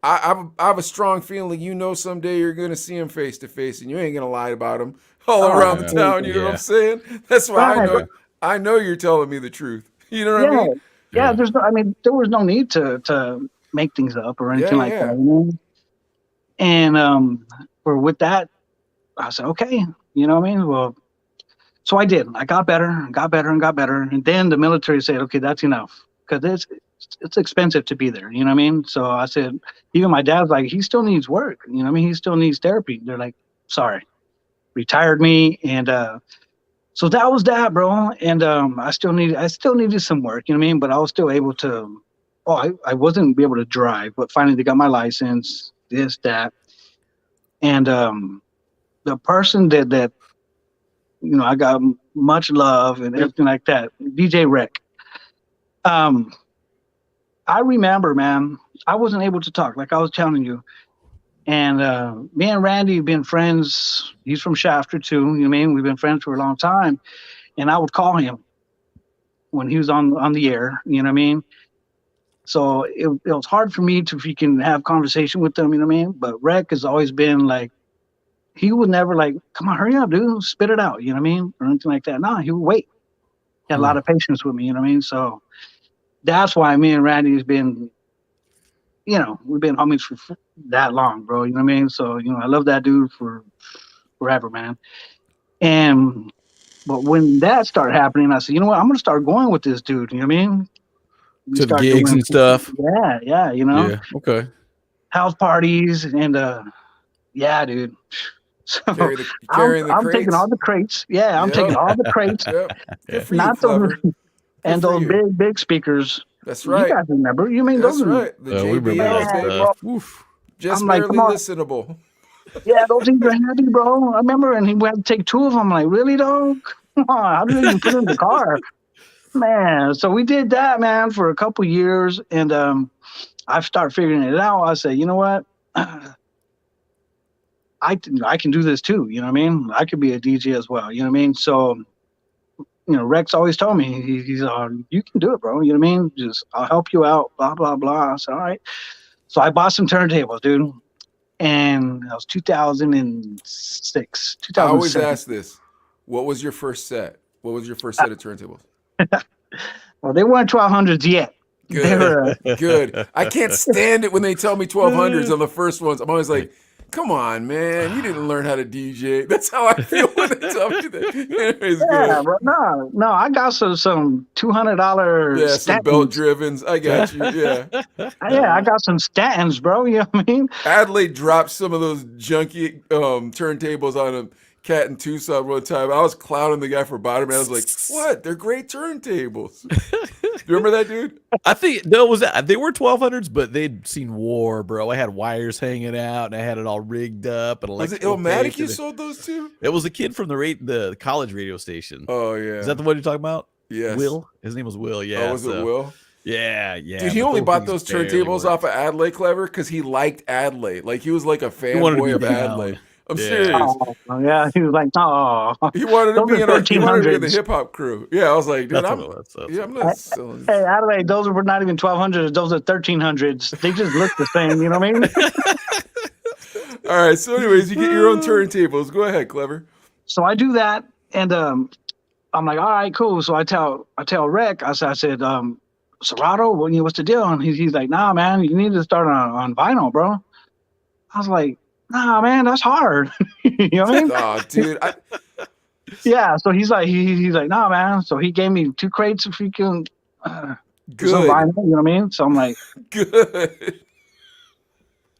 I have a strong feeling you know someday you're going to see him face to face and you ain't going to lie about him all Oh, around the Yeah. town. You know what I'm Yeah. saying? That's why right, right. I know you're telling me the truth. You know what I Yeah, mean? yeah. Yeah. There's no. I mean, there was no need to make things up or Yeah, anything like that. yeah. You know? And for with that, I said, okay. You know what I mean? Well, so I did. I got better, and got better, and got better. And then the military said, okay, that's enough because it's expensive to be there. You know what I mean? So I said, even my dad's like, he still needs work. You know what I mean? He still needs therapy. They're like, sorry, retired me, and so that was that, bro. And I still needed some work. You know what I mean? But I was still able to. Oh, I wasn't able to drive, but finally they got my license. This, that, and the person that I got much love and everything like that. DJ Rec. Um, I remember, man, I wasn't able to talk like I was telling you. And me and Randy have been friends. He's from Shafter too. You know what I mean? We've been friends for a long time. And I would call him when he was on the air. You know what I mean? So it was hard for me to freaking have conversation with them. You know what I mean? But Rec has always been like he would never like, come on, hurry up, dude, spit it out. You know what I mean? Or anything like that. No, he would wait. He had a lot Hmm. of patience with me. You know what I mean? So that's why me and Randy has been, we've been homies for that long, bro. You know what I mean? So, I love that dude for forever, man. And, but when that started happening, I said, you know what? I'm going to start going with this dude. You know what I mean? We To the start gigs doing, and stuff. yeah, yeah, Yeah. Okay. house parties and, yeah, dude. So I'm Carrying the I'm taking all crates. the crates. Yeah, I'm taking Yep. all the crates, Yep. Good Yeah. for you, not those Clever. Good and for those you. big speakers. That's You right. guys remember? You mean those That's are, right. The We remember that JBLs, man, baby. stuff. bro. Oof. Just I'm like, come barely on. listenable. Yeah, those things are heavy, bro. I remember, and he had to take two of them. I'm like, really, dog? Come on, how do you even put it in the car, man? So we did that, man, for a couple years, and I started figuring it out. I said, you know what? I can do this too. You know what I mean? I could be a DJ as well. You know what I mean? So Rex always told me he's you can do it, bro. You know what I mean? Just I'll help you out. Blah blah blah. I said, all right. So I bought some turntables, dude, and that was 2006, I always 2007. ask this. What was your first set? What was your first set of turntables? Well, they weren't 1200s yet. They Good. were. Good. I can't stand it when they tell me 1200s on the first ones. I'm always like, come on, man. You didn't learn how to DJ. That's how I feel when they tell me that. Anyways, Yeah, good. but no. I got some $200 Yeah, some belt statins. drivens. I got you. Yeah. Yeah, I got some statins, bro. You know what I mean? Adelaide dropped some of those junky turntables on a cat in Tucson one time. I was clowning the guy for bottom, and I was like, "What? They're great turntables." you remember that, dude? I think no, was that they were 1200s, but they'd seen war, bro. I had wires hanging out, and I had it all rigged up and Was it electrical Illmatic taped, you and sold those to? it was a kid from the college radio station. Oh yeah. Is that the one you're talking about? Yes. Will. His name was Will. Yeah. Oh, was it so- Will? Yeah. Dude, he but only those bought things those barely turntables worked. off of Adlai Clever because he liked Adlai. Like he was like a wanted to fanboy be of down. Adlai. I'm Yeah. serious. Oh, yeah, he was like, oh, He wanted to those be are he wanted to be in the 1300s. hip hop crew. Yeah, I was like, dude, That's I'm what it was. That's yeah, what I'm it was. not selling. Hey, Adelaide, those were not even 1200s. Those are 1300s. They just look the same. You know what I mean? All right. So, anyways, you get your own turntables. Go ahead, Clever. So I do that, and I'm like, all right, cool. So I tell Rec, I said, Serato, what's the deal? And he's like, nah, man, you need to start on vinyl, bro. I was like, nah, man, that's hard. You know what I mean? Oh, dude. Yeah. So he's like, he's like, nah, man. So he gave me 2 crates of freaking some Good. vinyl. You know what I mean? So I'm like, Good.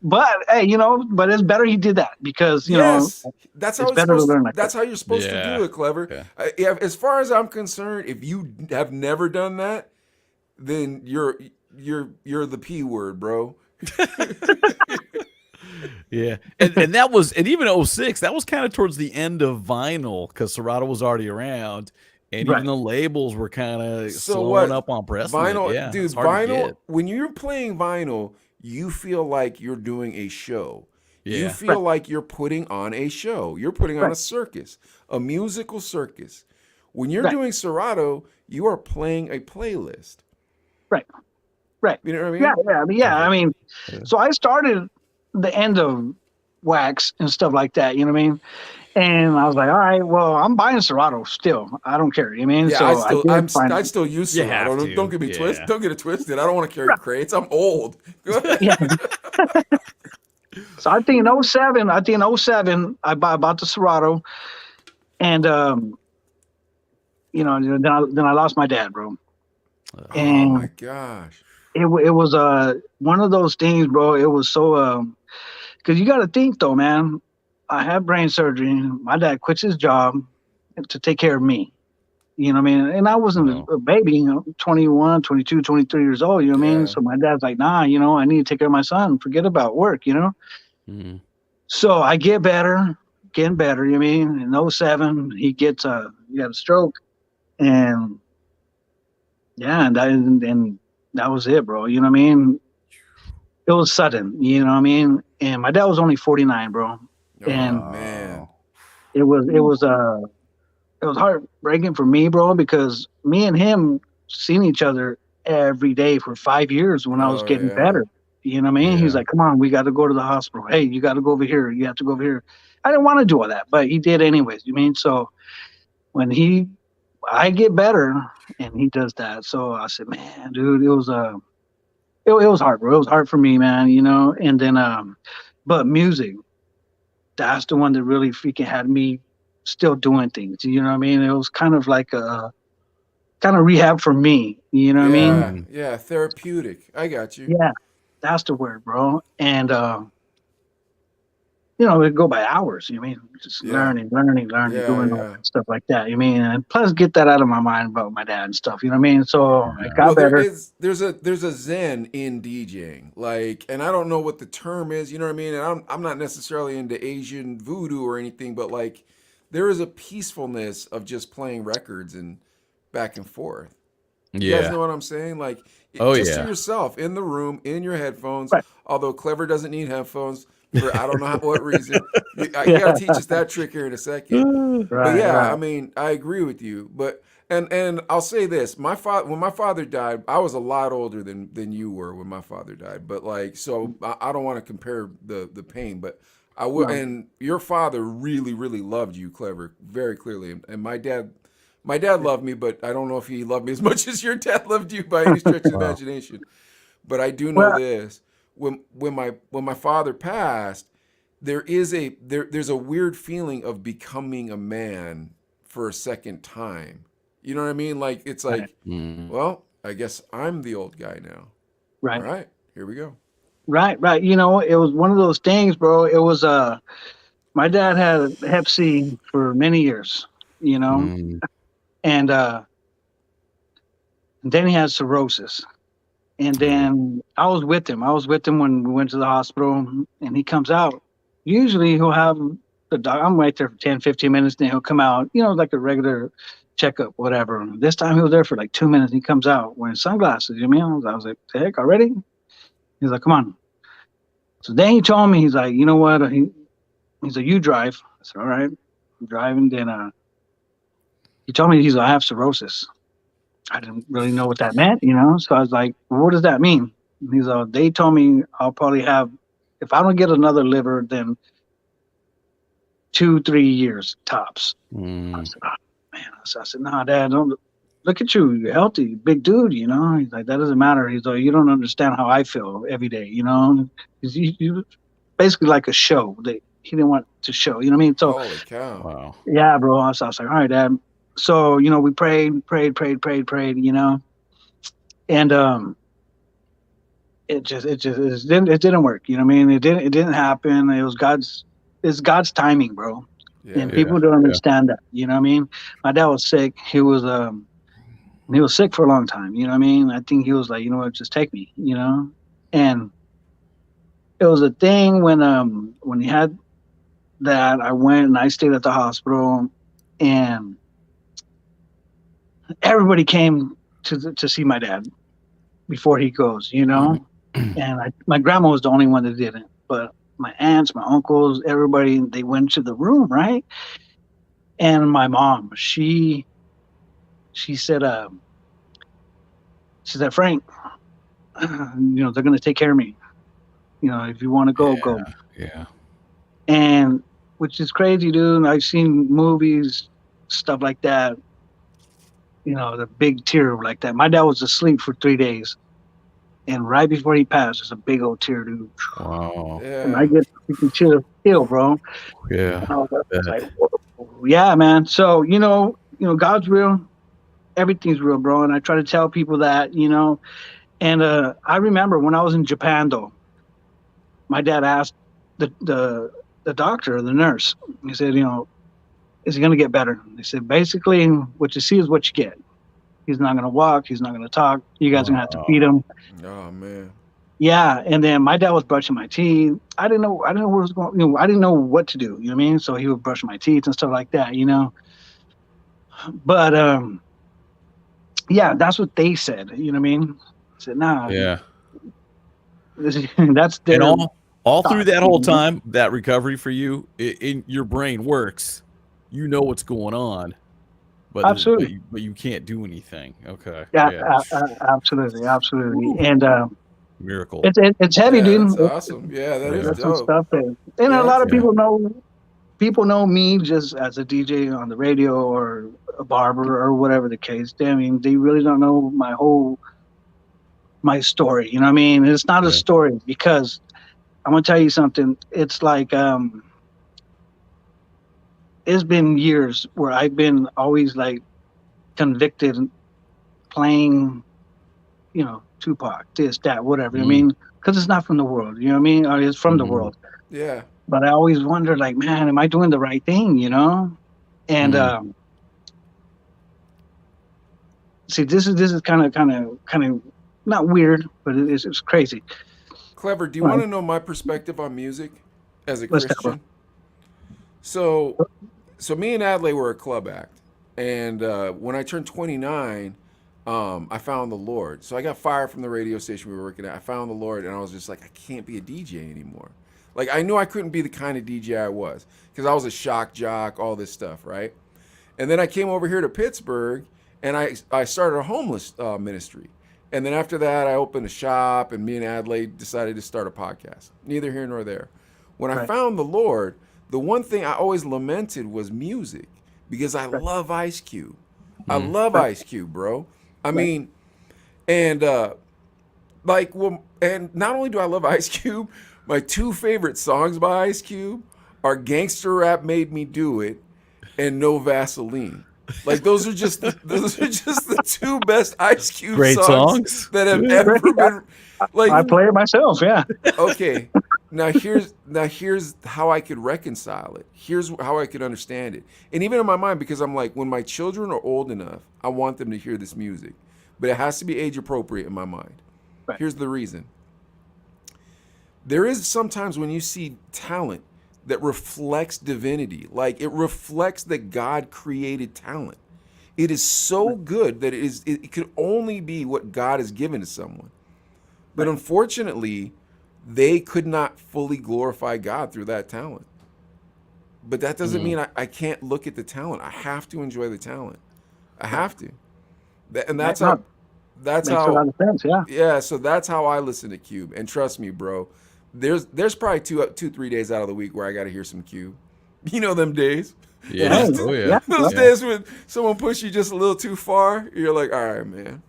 but hey, but it's better he did that because Yes. That's how it's it's better to supposed learn to, like that's how you're supposed to Yeah. do it, Clever. Yeah. Yeah, as far as I'm concerned, if you have never done that, then you're the P word, bro. Yeah, and that was, and even 06, that was kind of towards the end of vinyl because Serato was already around, and Right. even the labels were kind of So slowing what? up on pressing Vinyl, it. Yeah, dude, it's hard to vinyl, get. when you're playing vinyl, you feel like you're doing a show. You Yeah. feel like you're putting on a show. You're putting on a Right. circus, a musical circus. When you're Right. doing Serato, you are playing a playlist. Right. Right. You know what I mean? Yeah. I mean, so I started the end of Wax and stuff like that. You know what I mean? And I was like, all right, well, I'm buying Serato still. I don't care. You know what I mean? Yeah, So I still use You Serato. have Don't, to. don't get me Yeah. twisted. Don't get it twisted. I don't want to carry crates. I'm old. Go ahead. yeah. So I think in 07, I bought the Serato, and then I lost my dad, bro. Oh And my gosh. it was one of those things, bro. It was so because you got to think though, man. I had brain surgery. My dad quits his job to take care of me. You know what I mean? And I wasn't a baby, 21, 22, 23 years old. You know what I Yeah. mean? So my dad's like, nah, I need to take care of my son. Forget about work, Mhm. So I get better, getting better. You know what I mean? In 07, he got a stroke, and yeah, and that was it, bro. You know what I mean? It was sudden. You know what I mean? And my dad was only 49, bro. Oh And man. it was heartbreaking for me, bro, because me and him seen each other every day for 5 years when I was Oh, getting yeah. better. You know what I mean? He's Yeah. like, come on, we got to go to the hospital. Hey, you got to go over here. You have to go over here. I didn't want to do all that, but he did anyways. You mean? So when I get better and he does that. So I said, man, dude, it was it was hard, bro. It was hard for me, man, and then, but music, that's the one that really freaking had me still doing things. You know what I mean? It was kind of like a kind of rehab for me. You know what I mean? Yeah, therapeutic. I got you. Yeah, that's the word, bro. And it go by hours. You mean just Yeah. learning, Yeah, doing all yeah. that stuff like that. You mean, and plus get that out of my mind about my dad and stuff. You know what I mean? So I got Well, better. there's a zen in DJing, like, and I don't know what the term is. You know what I mean? And I'm not necessarily into Asian voodoo or anything, but like, there is a peacefulness of just playing records and back and forth. You guys know what I'm saying? Like, just to yourself in the room, in your headphones. Right. Although Clever doesn't need headphones for I don't know what reason. You gotta teach us that trick here in a second. Right, But yeah, right. I mean, I agree with you. But and I'll say this: when my father died, I was a lot older than you were when my father died. But like, so I don't want to compare the pain, but I will. No. And your father really, really loved you, Clever, very clearly. And my dad loved me, but I don't know if he loved me as much as your dad loved you by any stretch of the imagination. But I do know Well- this: when my father passed, there's a weird feeling of becoming a man for a second time. You know what I mean? Like, it's like, well, I guess I'm the old guy now. Right. All right, here we go. Right. It was one of those things, bro. It was my dad had Hep C for many years, and And then he had cirrhosis. And then I was with him. I was with him when we went to the hospital, and he comes out. Usually he'll have the doc. I'm right there for 10, 15 minutes, then he'll come out, like a regular checkup, whatever. This time he was there for like 2 minutes. And he comes out wearing sunglasses. I was like, the heck, already? He's like, come on. So then he told me, he's like, you know what? He's like, you drive. I said, all right, I'm driving. Then he told me, I have cirrhosis. I didn't really know what that meant, So I was like, well, what does that mean? And he's like, they told me I'll probably have, if I don't get another liver, then 2-3 years tops. I said, oh, man. I said, nah, Dad, don't look at you. You're healthy, big dude, He's like, that doesn't matter. He's like, you don't understand how I feel every day, You basically like a show that he didn't want to show, you know what I mean? So, holy cow. Wow. Yeah, bro. So I was like, all right, Dad. So, we prayed, and it didn't work. You know what I mean? It didn't happen. It's God's timing, bro. Yeah. And people don't understand that. You know what I mean? My dad was sick. He was sick for a long time. You know what I mean? I think he was like, you know what, just take me. And it was a thing when he had that. I went and I stayed at the hospital, and everybody came to see my dad before he goes, and my grandma was the only one that didn't, but my aunts, my uncles, everybody, they went to the room, right? And my mom, she said, Frank, they're gonna take care of me. If you want to go, go. Yeah. And which is crazy, dude. I've seen movies, stuff like that. The big tear like that. My dad was asleep for 3 days, and right before he passed, there's a big old tear, dude. Wow. Yeah. And I get freaking chill, bro. Yeah. And I was like, yeah, man. So God's real. Everything's real, bro. And I try to tell people that, And I remember when I was in Japan, though, my dad asked the doctor, the nurse. He said, is he going to get better? They said, basically, what you see is what you get. He's not going to walk. He's not going to talk. You guys are going to have to feed him. Oh, man. Yeah. And then my dad was brushing my teeth. I didn't know what was going. I didn't know what to do. You know what I mean? So he would brush my teeth and stuff like that. But yeah, that's what they said. You know what I mean? I said, nah. Yeah. That's their. And all through that whole you know? time, that recovery for you, in your brain works. You know what's going on, but Absolutely. but you can't do anything. Okay. Yeah. Absolutely. Ooh. And Miracle. it's heavy, dude. That's awesome. Yeah, that is That's some dope. stuff that, and a lot of people know me just as a DJ on the radio or a barber or whatever the case. I mean, they really don't know my story. You know what I mean? It's not a story, because I'm gonna tell you something. It's like it's been years where I've been always like convicted playing, Tupac, this, that, whatever. I mean, because it's not from the world. You know what I mean? Or it's from the world. Yeah. But I always wonder, like, man, am I doing the right thing? And see, this is kind of not weird, but it's crazy. Clever. Do you want to know my perspective on music as a Let's Christian? So me and Adlai were a club act, and when I turned 29, I found the Lord. So I got fired from the radio station we were working at. I found the Lord, and I was just like, I can't be a DJ anymore. Like, I knew I couldn't be the kind of DJ I was, because I was a shock jock, all this stuff, right? And then I came over here to Pittsburgh, and I started a homeless ministry. And then after that, I opened a shop, and me and Adlai decided to start a podcast. Neither here nor there. When I found the Lord, the one thing I always lamented was music, because I love Ice Cube. I love Ice Cube, bro. I mean, and and not only do I love Ice Cube, my two favorite songs by Ice Cube are "Gangster Rap Made Me Do It" and "No Vaseline." Like, those are just the two best Ice Cube songs that have ever been. Like, I play it myself, yeah. Okay, now here's how I could reconcile it. Here's how I could understand it. And even in my mind, because I'm like, when my children are old enough, I want them to hear this music. but it has to be age appropriate in my mind. Right. Here's the reason. There is sometimes when you see talent that reflects divinity, like it reflects that God created talent. It is so good that it could only be what God has given to someone. But unfortunately, they could not fully glorify God through that talent. But that doesn't mean I can't look at the talent. I have to enjoy the talent. I have to. And that's how. That's Makes how. a lot of sense. Yeah. Yeah. So that's how I listen to Cube. And trust me, bro. There's probably 3 days out of the week where I got to hear some Cube. You know them days. Yeah. Oh yeah. Those Yeah. days when someone pushes you just a little too far, you're like, all right, man.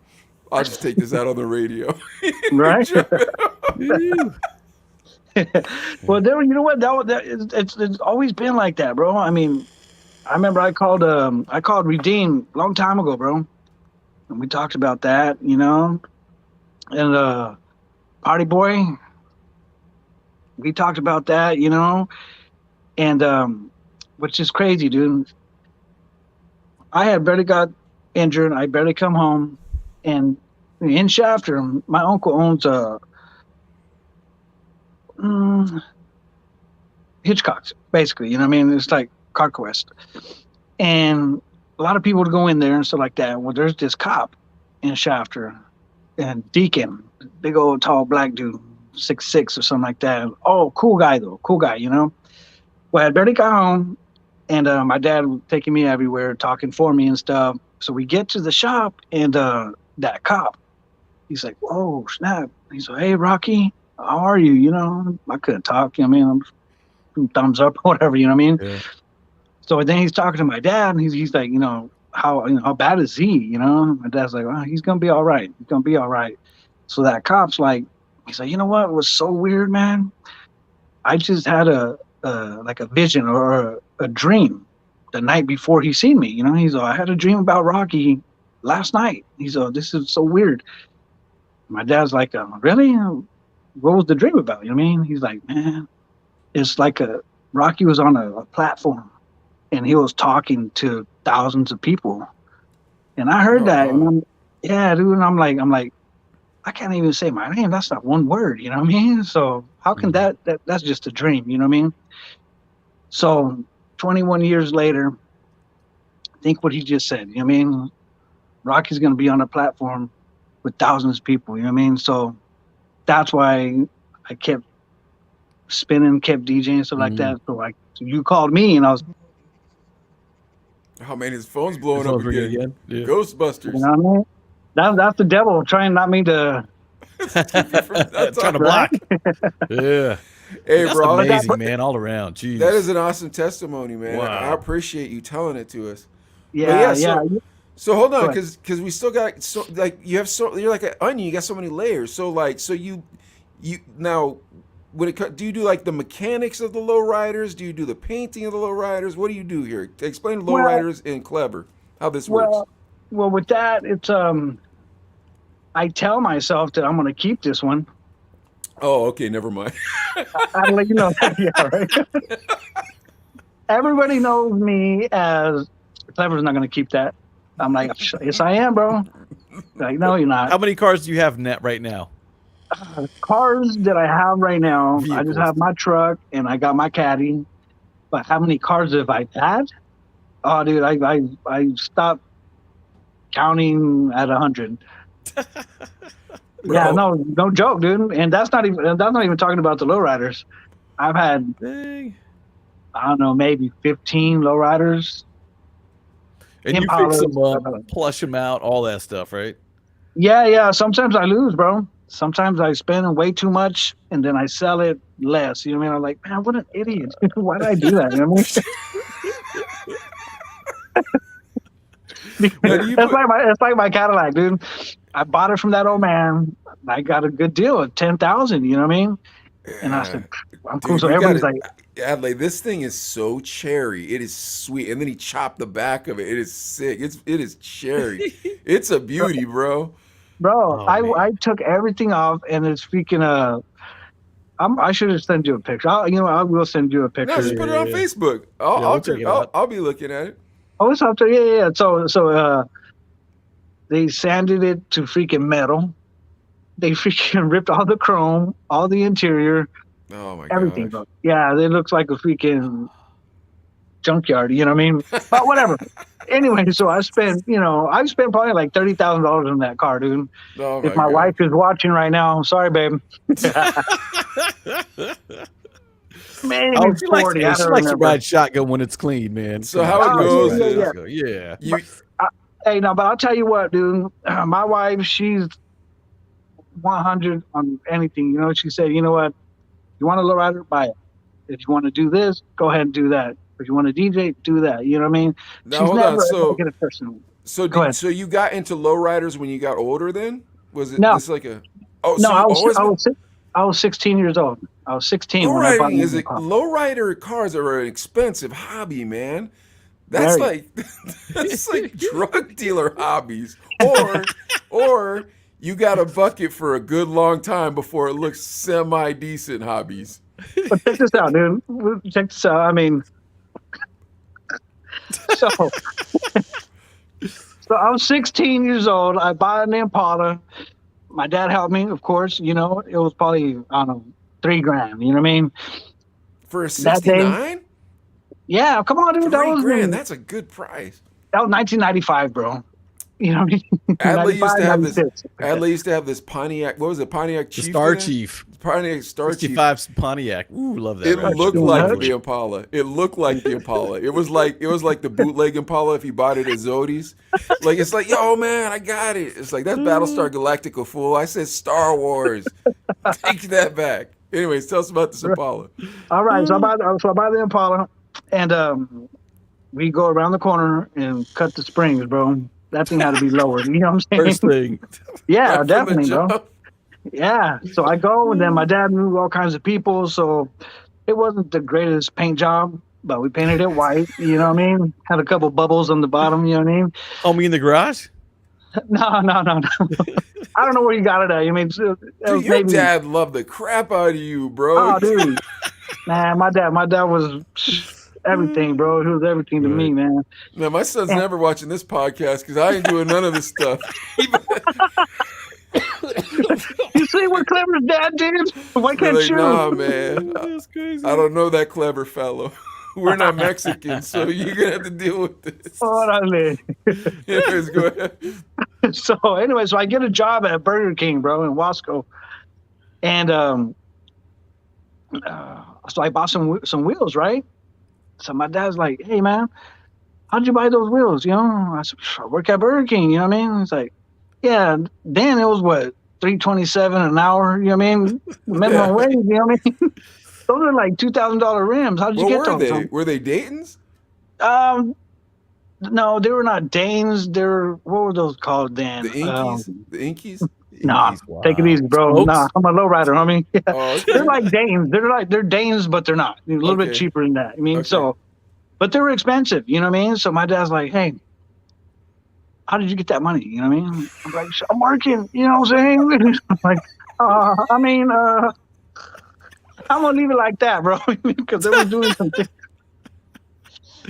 I'll just take this out on the radio. Right. Well, there, you know what? It's always been like that, bro. I mean, I remember I called Redeem a long time ago, bro, and we talked about that, you know, and Party Boy, we talked about that, you know, and which is crazy, dude. I had barely got injured. I barely come home, and in Shafter, my uncle owns a Hitchcock's, basically. You know what I mean? It's like CarQuest. And a lot of people would go in there and stuff like that. Well, there's this cop in Shafter, and Deacon, big old tall black dude, 6'6" or something like that. Oh, cool guy though, cool guy, you know. Well, I barely got home, and my dad was taking me everywhere, talking for me and stuff. So we get to the shop, and that cop, he's like, "Whoa, snap!" He's like, "Hey, Rocky, how are you?" You know, I couldn't talk. You know what I mean, I'm thumbs up, whatever. You know what I mean? Yeah. So then he's talking to my dad, and he's like, how bad is he? You know, my dad's like, "Oh, he's gonna be all right. He's gonna be all right." So that cop's like, he's like, "You know what was so weird, man? I just had a vision or a dream the night before he seen me. You know, he's like, I had a dream about Rocky last night. He's like, this is so weird." My dad's like, "Really? What was the dream about?" You know what I mean? He's like, "Man, it's like Rocky was on a platform, and he was talking to thousands of people." And I heard that, and yeah, dude. And I'm like, I can't even say my name. That's not one word. You know what I mean? So how can that's just a dream? You know what I mean? So 21 years later, think what he just said. You know what I mean? Rocky's going to be on a platform with thousands of people. You know what I mean? So that's why I kept spinning, kept DJing, stuff like that. So you called me, and I was. Oh man, his phone's blowing up again. Yeah. Ghostbusters. You know what I mean? That's the devil trying not me to. Trying to block. Yeah. Hey, That's bro, amazing, man, all around. Jeez. that is an awesome testimony, man. Wow. I appreciate you telling it to us. Yeah, But yeah. So hold on, Go ahead. because we still got you're like an onion. You got so many layers. So you now, do you do like the mechanics of the lowriders? Do you do the painting of the lowriders? What do you do here? Explain lowriders in Clever, how this works. Well, with that, it's I tell myself that I'm going to keep this one. Oh, okay, never mind. I'll let you know. Yeah, right. Everybody knows me as Clever's not going to keep that. I'm like, yes, I am, bro. Like, no, you're not. How many cars do you have net right now? Cars that I have right now, I Vehicles. just have my truck and I got my caddy. But how many cars have I had? Oh, dude, I stopped counting at 100. Yeah, no joke, dude. And that's not even talking about the lowriders. I've had, Dang. I don't know, maybe 15 lowriders. And you fix them up, plush them out, all that stuff, right? Yeah. Sometimes I lose, bro. Sometimes I spend way too much and then I sell it less. You know what I mean? I'm like, man, what an idiot. Why did I do that? You know what I mean? It's like my Cadillac, dude. I bought it from that old man. I got a good deal at 10,000. You know what I mean? And I said, I'm cool. Dude, So everybody's like, Adley, this thing is so cherry. It is sweet. And then he chopped the back of it. It is sick. It is cherry. It's a beauty, bro. Bro, Oh, I took everything off, and it's freaking I should have sent you a picture. I will send you a picture. No, just put it on Facebook. we'll check it out. I'll be looking at it. Oh, it's up there. Yeah. So They sanded it to freaking metal. They freaking ripped all the chrome, all the interior, Oh my everything, gosh. bro. Yeah, it looks like a freaking junkyard. You know what I mean? But whatever. Anyway, so I spent probably like $30,000 on that car, dude. Oh If my my wife gosh. is watching right now, I'm sorry, babe. Maybe Oh, she likes, 40. hey, I she don't likes to remember. ride shotgun when it's clean, man. So Come how on, it she likes to goes ride yeah, is shotgun. Yeah. you Hey, no, but I'll tell you what, dude. My wife, she's 100 on anything. You know, she said, you know what? You want a lowrider? Buy it. If you want to do this, go ahead and do that. If you want to DJ, do that. You know what I mean? now She's hold on. never So taken a person. so Go did ahead. so you got into lowriders when you got older then? Was it No, this like a oh no, so you always been I was 16 years old. I was 16 when I bought lowriding my is new it car. lowrider cars are an expensive hobby, man. That's Very. like that's like drug dealer hobbies. Or you got a bucket for a good long time before it looks semi decent hobbies. But check this out, dude. Check this out. I mean, so I was 16 years old. I bought an Impala. My dad helped me, of course. You know, it was probably, I don't know, $3,000. You know what I mean? For a That day, 69? yeah, come on, dude. Three grand, that's a good price. That was 1995, bro. You know what I mean? Adley used 95, to have this 96. Adley used to have this Pontiac, what was it, Pontiac The Chief? Star Chief. Pontiac Star Chief. 65 Pontiac. Ooh, love that. It ride. looked too like much. the Impala. It looked like the Impala. It was like the bootleg Impala if you bought it at Zodi's. Like it's like, yo man, I got it. It's like that's Battlestar Galactica, fool. I said Star Wars. Take that back. Anyways, tell us about this Impala. All right, so I buy the Impala, and we go around the corner and cut the springs, bro. That thing had to be lowered. You know what I'm saying? First thing. Yeah, Right from the definitely, bro. jump. Yeah. So I go, and then my dad knew all kinds of people, so it wasn't the greatest paint job, but we painted it white. You know what I mean? Had a couple bubbles on the bottom. You know what I mean? Homie in the garage? No. I don't know where you got it at. You mean, it was Dude, your maybe. dad loved the crap out of you, bro. Oh, dude. Man, my dad was everything, bro. He was everything to me, man. Now my son's never watching this podcast because I ain't doing none of this stuff. You see what Clever's dad did? Why They're can't like, you? nah, man. That's crazy. I don't know that clever fellow. We're not Mexican, so you're gonna have to deal with this. Orale. Anyways, go ahead. So anyway, so I get a job at Burger King, bro, in Wasco, and so I bought some wheels, right? So my dad's like, "Hey, man, how'd you buy those wheels?" You know, I said, "I work at Burger King." You know what I mean? He's like, "Yeah." Then it was what, $3.27 an hour. You know what I mean? Minimum wage. You know what I mean? Those are like $2,000 rims. How did you What get were those? they? Were they Dayton's? No, they were not Danes. They were, what were those called then? The Inkies? The Inkies? Nah, Wow. take it easy, bro. Smokes? Nah, I'm a lowrider, homie. Oh, okay. They're like Danes. They're Danes, but they're not. They're a little bit Okay. cheaper than that. I mean, Okay. so, but they were expensive. You know what I mean? So my dad's like, "Hey, how did you get that money?" You know what I mean? I'm like, "I'm working." You know what I'm saying? I'm like, I'm gonna leave it like that, bro, because they were doing something.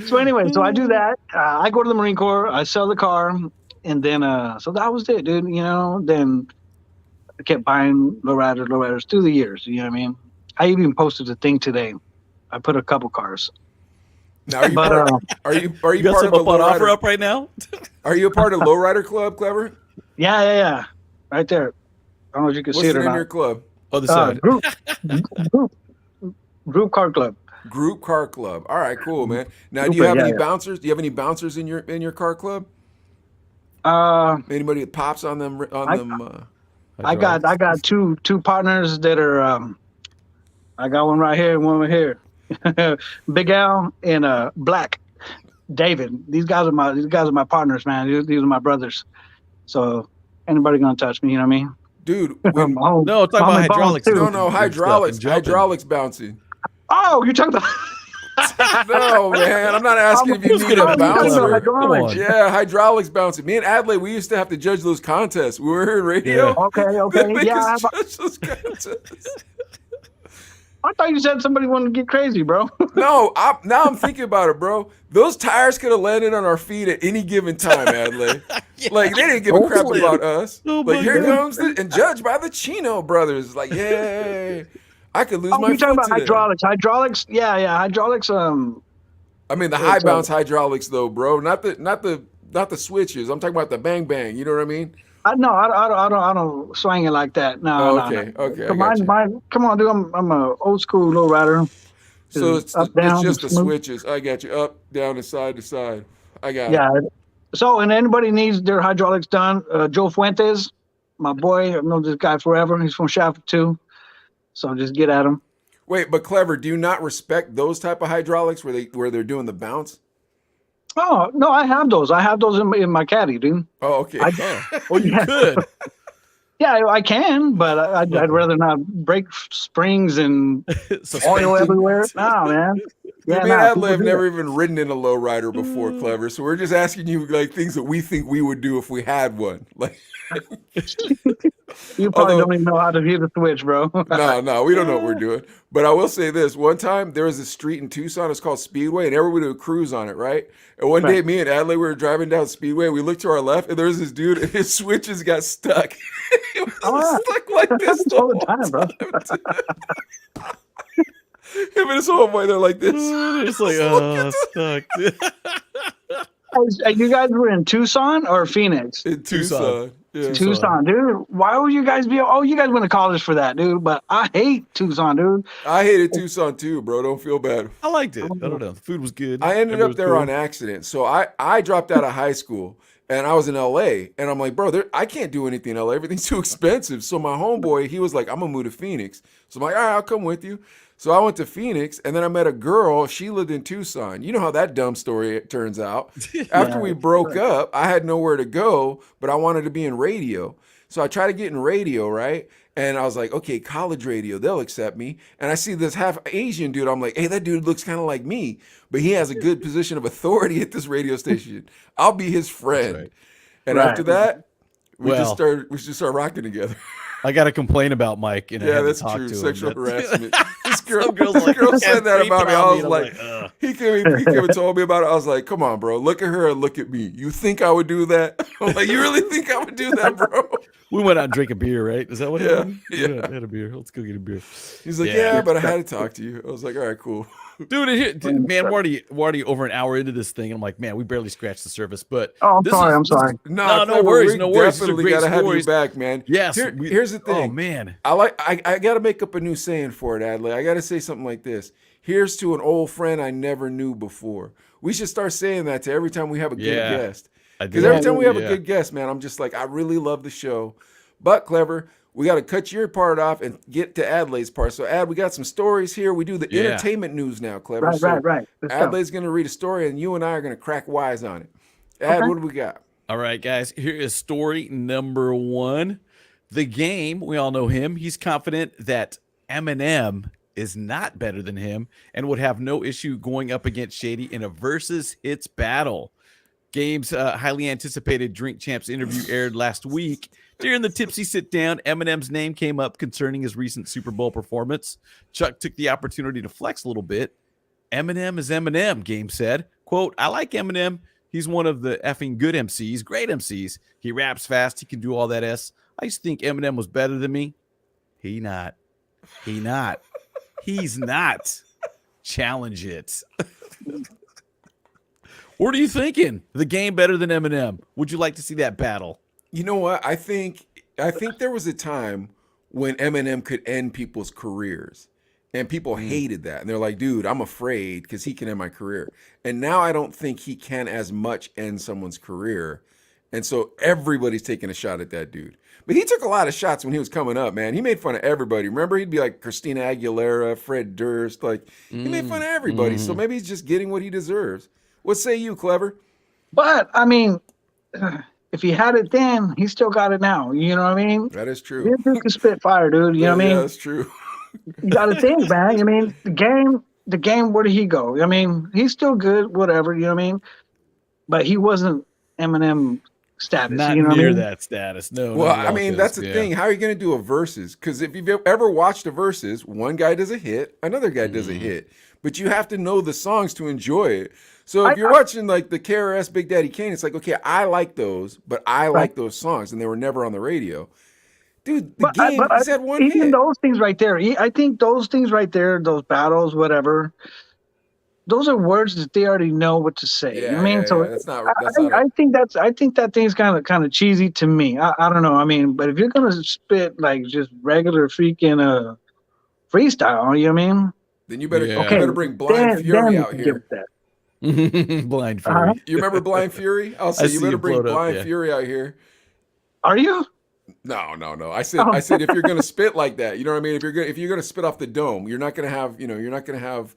So anyway, so I do that. I go to the Marine Corps. I sell the car, and then so that was it, dude. You know, then I kept buying lowriders through the years. You know what I mean? I even posted a thing today. I put a couple cars. Now, are you But are you You got part some of the up on offer lowrider? up right now? Are you a part of Lowrider Club, Clever? yeah, right there. I don't know if you can What's see it it or in not. your club? Other side. Group car club. Group Car Club. All right, cool, man. Now, do Group you it, have yeah, any yeah. bouncers? Do you have any bouncers in your car club? Anybody that pops on them I got two partners that are I got one right here and one right here. Big Al and Black David. These guys are my partners, man. These are my brothers. So anybody gonna touch me, you know what I mean? dude? When No, talk about Mama hydraulics. Bones, too. no hydraulics bouncing. Oh, you're talking about No, man, I'm not asking if you Who's need gonna a be clever? bouncer. Come on. Yeah, hydraulics bouncing. Me and Adley, we used to have to judge those contests. We were in radio. Yeah. Okay. They make Yeah, us judge those contests. I thought you said somebody wanted to get crazy, bro. No, now I'm thinking about it, bro. Those tires could have landed on our feet at any given time, Adley. Yeah. Like, they didn't give a crap Hopefully. about us. Oh Like, my here God. comes and judged by the Chino brothers. Like, yay. I could lose my You're talking foot about today. hydraulics. Hydraulics, yeah, hydraulics. I mean, the high bounce hydraulics, though, bro. Not the switches. I'm talking about the bang bang. You know what I mean? I don't swing it like that. No, Oh, no, okay, no. okay, I So got you. mine, come on, dude. I'm a old school lowrider. So it's up, down, just the smooth. switches. I got you. Up, down, and side to side. I got it. Yeah. So, and anybody needs their hydraulics done, Joe Fuentes, my boy. I've known this guy forever. He's from Shaft too. So just get at him. Wait, but Clever, do you not respect those type of hydraulics where they're doing the bounce? Oh no, I have those. I have those in my caddy, dude. Oh, okay. Well, you could. Yeah, I can, but I'd rather not break springs and oil everywhere. No, man. Yeah, Me and nah, Adley have people do never even ridden in a lowrider before, Clever. So we're just asking you like things that we think we would do if we had one. Like, You probably don't even know how to hit a switch, bro. no, we don't know what we're doing. But I will say this: one time there was a street in Tucson. It's called Speedway, and everybody would cruise on it, right? And one day, me and Adley were driving down Speedway. We looked to our left, and there was this dude, and his switches got stuck. He was stuck like this the all whole the time, bro. Him and his homeboy, they're like this. It's like, oh, stuck. You guys were in Tucson or Phoenix? In Tucson. Yeah. Tucson, dude. Why would you guys be? Oh, you guys went to college for that, dude. But I hate Tucson, dude. I hated Tucson too, bro. Don't feel bad. I liked it. I don't know. The food was good. I ended Everybody up was there cool. on accident. So I dropped out of high school and I was in LA. And I'm like, bro, I can't do anything in LA. Everything's too expensive. So my homeboy, he was like, I'm going to move to Phoenix. So I'm like, all right, I'll come with you. So I went to Phoenix and then I met a girl. She lived in Tucson. You know how that dumb story turns out. After we broke up, I had nowhere to go, but I wanted to be in radio. So I tried to get in radio, right? And I was like, okay, college radio, they'll accept me. And I see this half Asian dude. I'm like, hey, that dude looks kind of like me, but he has a good position of authority at this radio station. I'll be his friend. right. And Right. after that, we Well- just start rocking together. I got to complain about Mike. And I Yeah, had to that's talk true. to him. Sexual That's- harassment. This girl, Some girls this like, girl have said that creeping about me. I on was and I'm like, ugh. he came and told me about it. I was like, come on, bro. Look at her and look at me. You think I would do that? I'm like, you really think I would do that, bro? We went out and drank a beer, right? Is that what Yeah, happened? yeah. Had a beer. Let's go get a beer. He's like, Yeah. yeah, but I had to talk to you. I was like, all right, cool. Dude, man, we're already over an hour into this thing. And I'm like, man, we barely scratched the surface. But Oh, I'm this sorry. is- I'm sorry. No, no Clever, worries, we no worries. These are Definitely great gotta have you stories. back, man. Yes. Here's the thing. Oh, man. I got to make up a new saying for it, Adley. I got to say something like this. Here's to an old friend I never knew before. We should start saying that to every time we have a good Yeah. guest. I Because do. every time we have Yeah. a good guest, man, I'm just like, I really love the show. But Clever, we got to cut your part off and get to Adley's part. So Ad, we got some stories here. We do the Yeah. entertainment news now, Clever. Right, So right. Let's go. Adley's going to read a story and you and I are going to crack wise on it. Ad, Okay. what do we got? All right, guys. Here is story number 1. The Game, we all know him. He's confident that Eminem is not better than him and would have no issue going up against Shady in a versus hits battle. Game's highly anticipated Drink Champs interview aired last week. During the tipsy sit down, Eminem's name came up concerning his recent Super Bowl performance. Chuck took the opportunity to flex a little bit. Eminem is Eminem, Game said. Quote, I like Eminem. He's one of the effing good MCs, great MCs. He raps fast. He can do all that S. I used to think Eminem was better than me. He not. He's not. Challenge it. What are you thinking? The Game better than Eminem? Would you like to see that battle? You know what? I think there was a time when Eminem could end people's careers. And people hated that. And they're like, dude, I'm afraid because he can end my career. And now I don't think he can as much end someone's career. And so everybody's taking a shot at that dude. But he took a lot of shots when he was coming up, man. He made fun of everybody. Remember, he'd be like Christina Aguilera, Fred Durst. Like, he made fun of everybody. So maybe he's just getting what he deserves. What say you, Clever? But I mean, if he had it then, he still got it now. You know what I mean? That is true. This dude can spit fire, dude. You know what I Yeah, mean? that's true. You got to think, man. I mean, the game. Where did he go? I mean, he's still good, whatever. You know what I mean? But he wasn't Eminem status. Not You know what I near mean? that status. No. Well, not at I all, mean, Cuz. that's the Yeah. thing. How are you going to do a versus? Because if you've ever watched a versus, one guy does a hit, another guy does a hit, but you have to know the songs to enjoy it. So if you're watching like the KRS Big Daddy Kane, it's like, okay, I like those, but I Right. like those songs, and they were never on the radio. Dude, the But I, game, but I, he's had one even hit. those things right there, I think those things right there, those battles, whatever, those are words that they already know what to say. You know Yeah, what I mean? yeah, So yeah. That's not I a. think that thing's kind of cheesy to me. I don't know. I mean, but if you're gonna spit like just regular freaking freestyle, you know what I mean? Then you Okay, better bring Blind then Fury we out can get here. with that. Blind Uh-huh. Fury. You remember Blind Fury? I'll say I you see better you bring float up, Blind yeah. Fury out here. Are you? No, no, no. I Oh. said if you're gonna spit like that, you know what I mean. If you're gonna spit off the dome, you're not gonna have you're not gonna have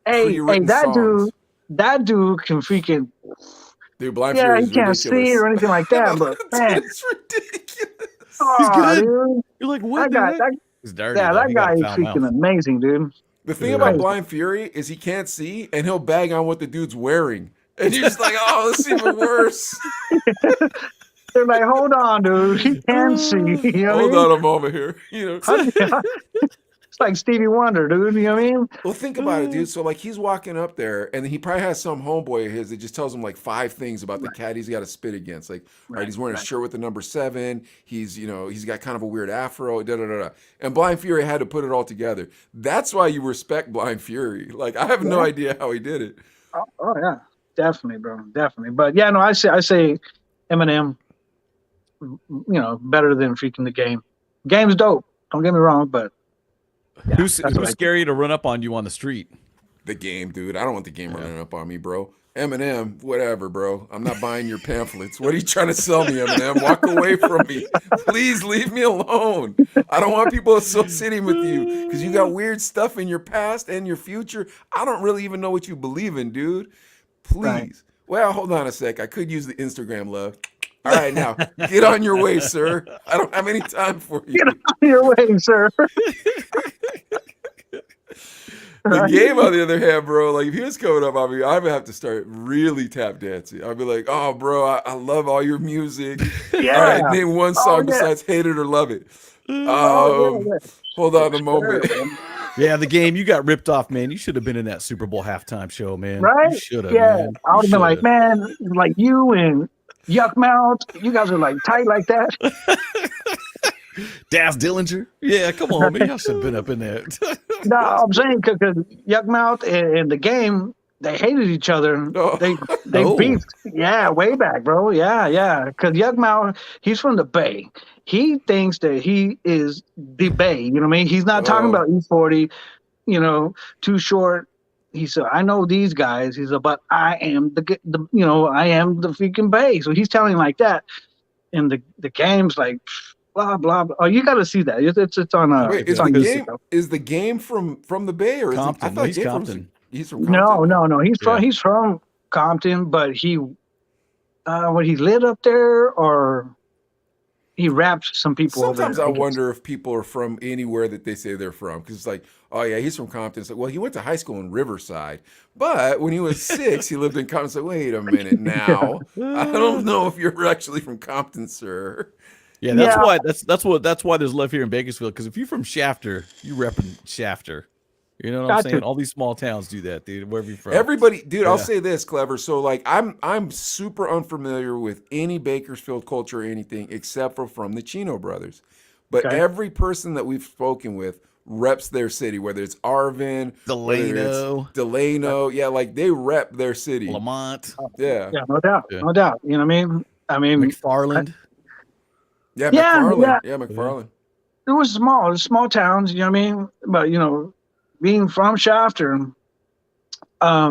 Hey, pre-written songs. that dude can freaking. Dude, Blind Yeah, Fury he is can't see ridiculous. or anything like that, but man, Dude, it's ridiculous. He's oh, good. dude, You're like, what that the guy, heck? that He's dirty yeah, though. that He got guy a is foul freaking mouth. amazing, dude. The thing Yeah. about Blind Fury is he can't see, and he'll bag on what the dude's wearing, and you're just like, oh, this is even worse. They're like, hold on, dude, he can see. You know what I Hold mean? on a moment here. It's like Stevie Wonder, dude. You know what I mean? Well, think about it, dude. So, like, he's walking up there, and he probably has some homeboy of his that just tells him like 5 things about the cat he's got to spit against. Like, all right, he's wearing a shirt with the number 7. He's got kind of a weird afro. Da da da da. And Blind Fury had to put it all together. That's why you respect Blind Fury. Like, I have no idea how he did it. Oh yeah, definitely, bro, definitely. But yeah, no, I say Eminem. Better than freaking the game. Game's dope. Don't get me wrong, but yeah, Who's that's what I scary to run up on you on the street? The game, dude. I don't want the game running up on me, bro. Eminem, whatever, bro. I'm not buying your pamphlets. What are you trying to sell me, Eminem? Walk away from me. Please leave me alone. I don't want people associating with you because you got weird stuff in your past and your future. I don't really even know what you believe in, dude. Please. Right. Well, hold on a sec. I could use the Instagram love. All right, now get on your way, sir. I don't have any time for you. Get out of your way, sir. The game, on the other hand, bro, like if he was coming up on me, I would have to start really tap dancing. I'd be like, oh, bro, I love all your music. Yeah. All right, name one song yeah. besides Hate It or Love It. Yeah. Hold on a moment. Yeah, the game, you got ripped off, man. You should have been in that Super Bowl halftime show, man. Right? You should have, Yeah. man. I would have You been like, shoulda. man, like you and Yuck Mouth, you guys are like tight like that. Daz Dillinger. Yeah, come on, man. Y'all should have been up in there. No, I'm saying because Yuck Mouth and the game, they hated each other. Oh. They Oh. beefed. Yeah, way back, bro. Yeah. Because Yuck Mouth, he's from the Bay. He thinks that he is the Bay. You know what I mean? He's not talking about E40, Too Short. He said, I know these guys. He said, but I am I am the freaking Bay. So he's telling like that. And the game's like, blah, blah, blah. Oh, you got to see that. It's on Wait, it's on YouTube. is the game from the Bay or is Compton. I thought He's Game Compton. He's from Compton. No. He's from Compton, but he lived up there or he rapped some people over Sometimes there. I wonder if people are from anywhere that they say they're from because it's like, oh yeah, he's from Compton. It's like, well, he went to high school in Riverside, but when he was 6, he lived in Compton. It's like, wait a minute now, I don't know if you're actually from Compton, sir. Yeah, that's why there's love here in Bakersfield. Because if you're from Shafter, you repping Shafter. You know what I'm Got saying? to. All these small towns do that, dude. Wherever you're from. Everybody, dude, I'll Yeah. say this, Clever. So like, I'm super unfamiliar with any Bakersfield culture or anything except for from the Chino brothers. But Okay. every person that we've spoken with reps their city, whether it's Arvin, Delano, yeah, like they rep their city. Lamont, Yeah. Yeah, no doubt. Yeah. No doubt. You know what I mean? I mean, McFarland. Yeah, Yeah, McFarland. yeah. Yeah, McFarland. it was small towns, you know what I mean? But, being from Shafter, I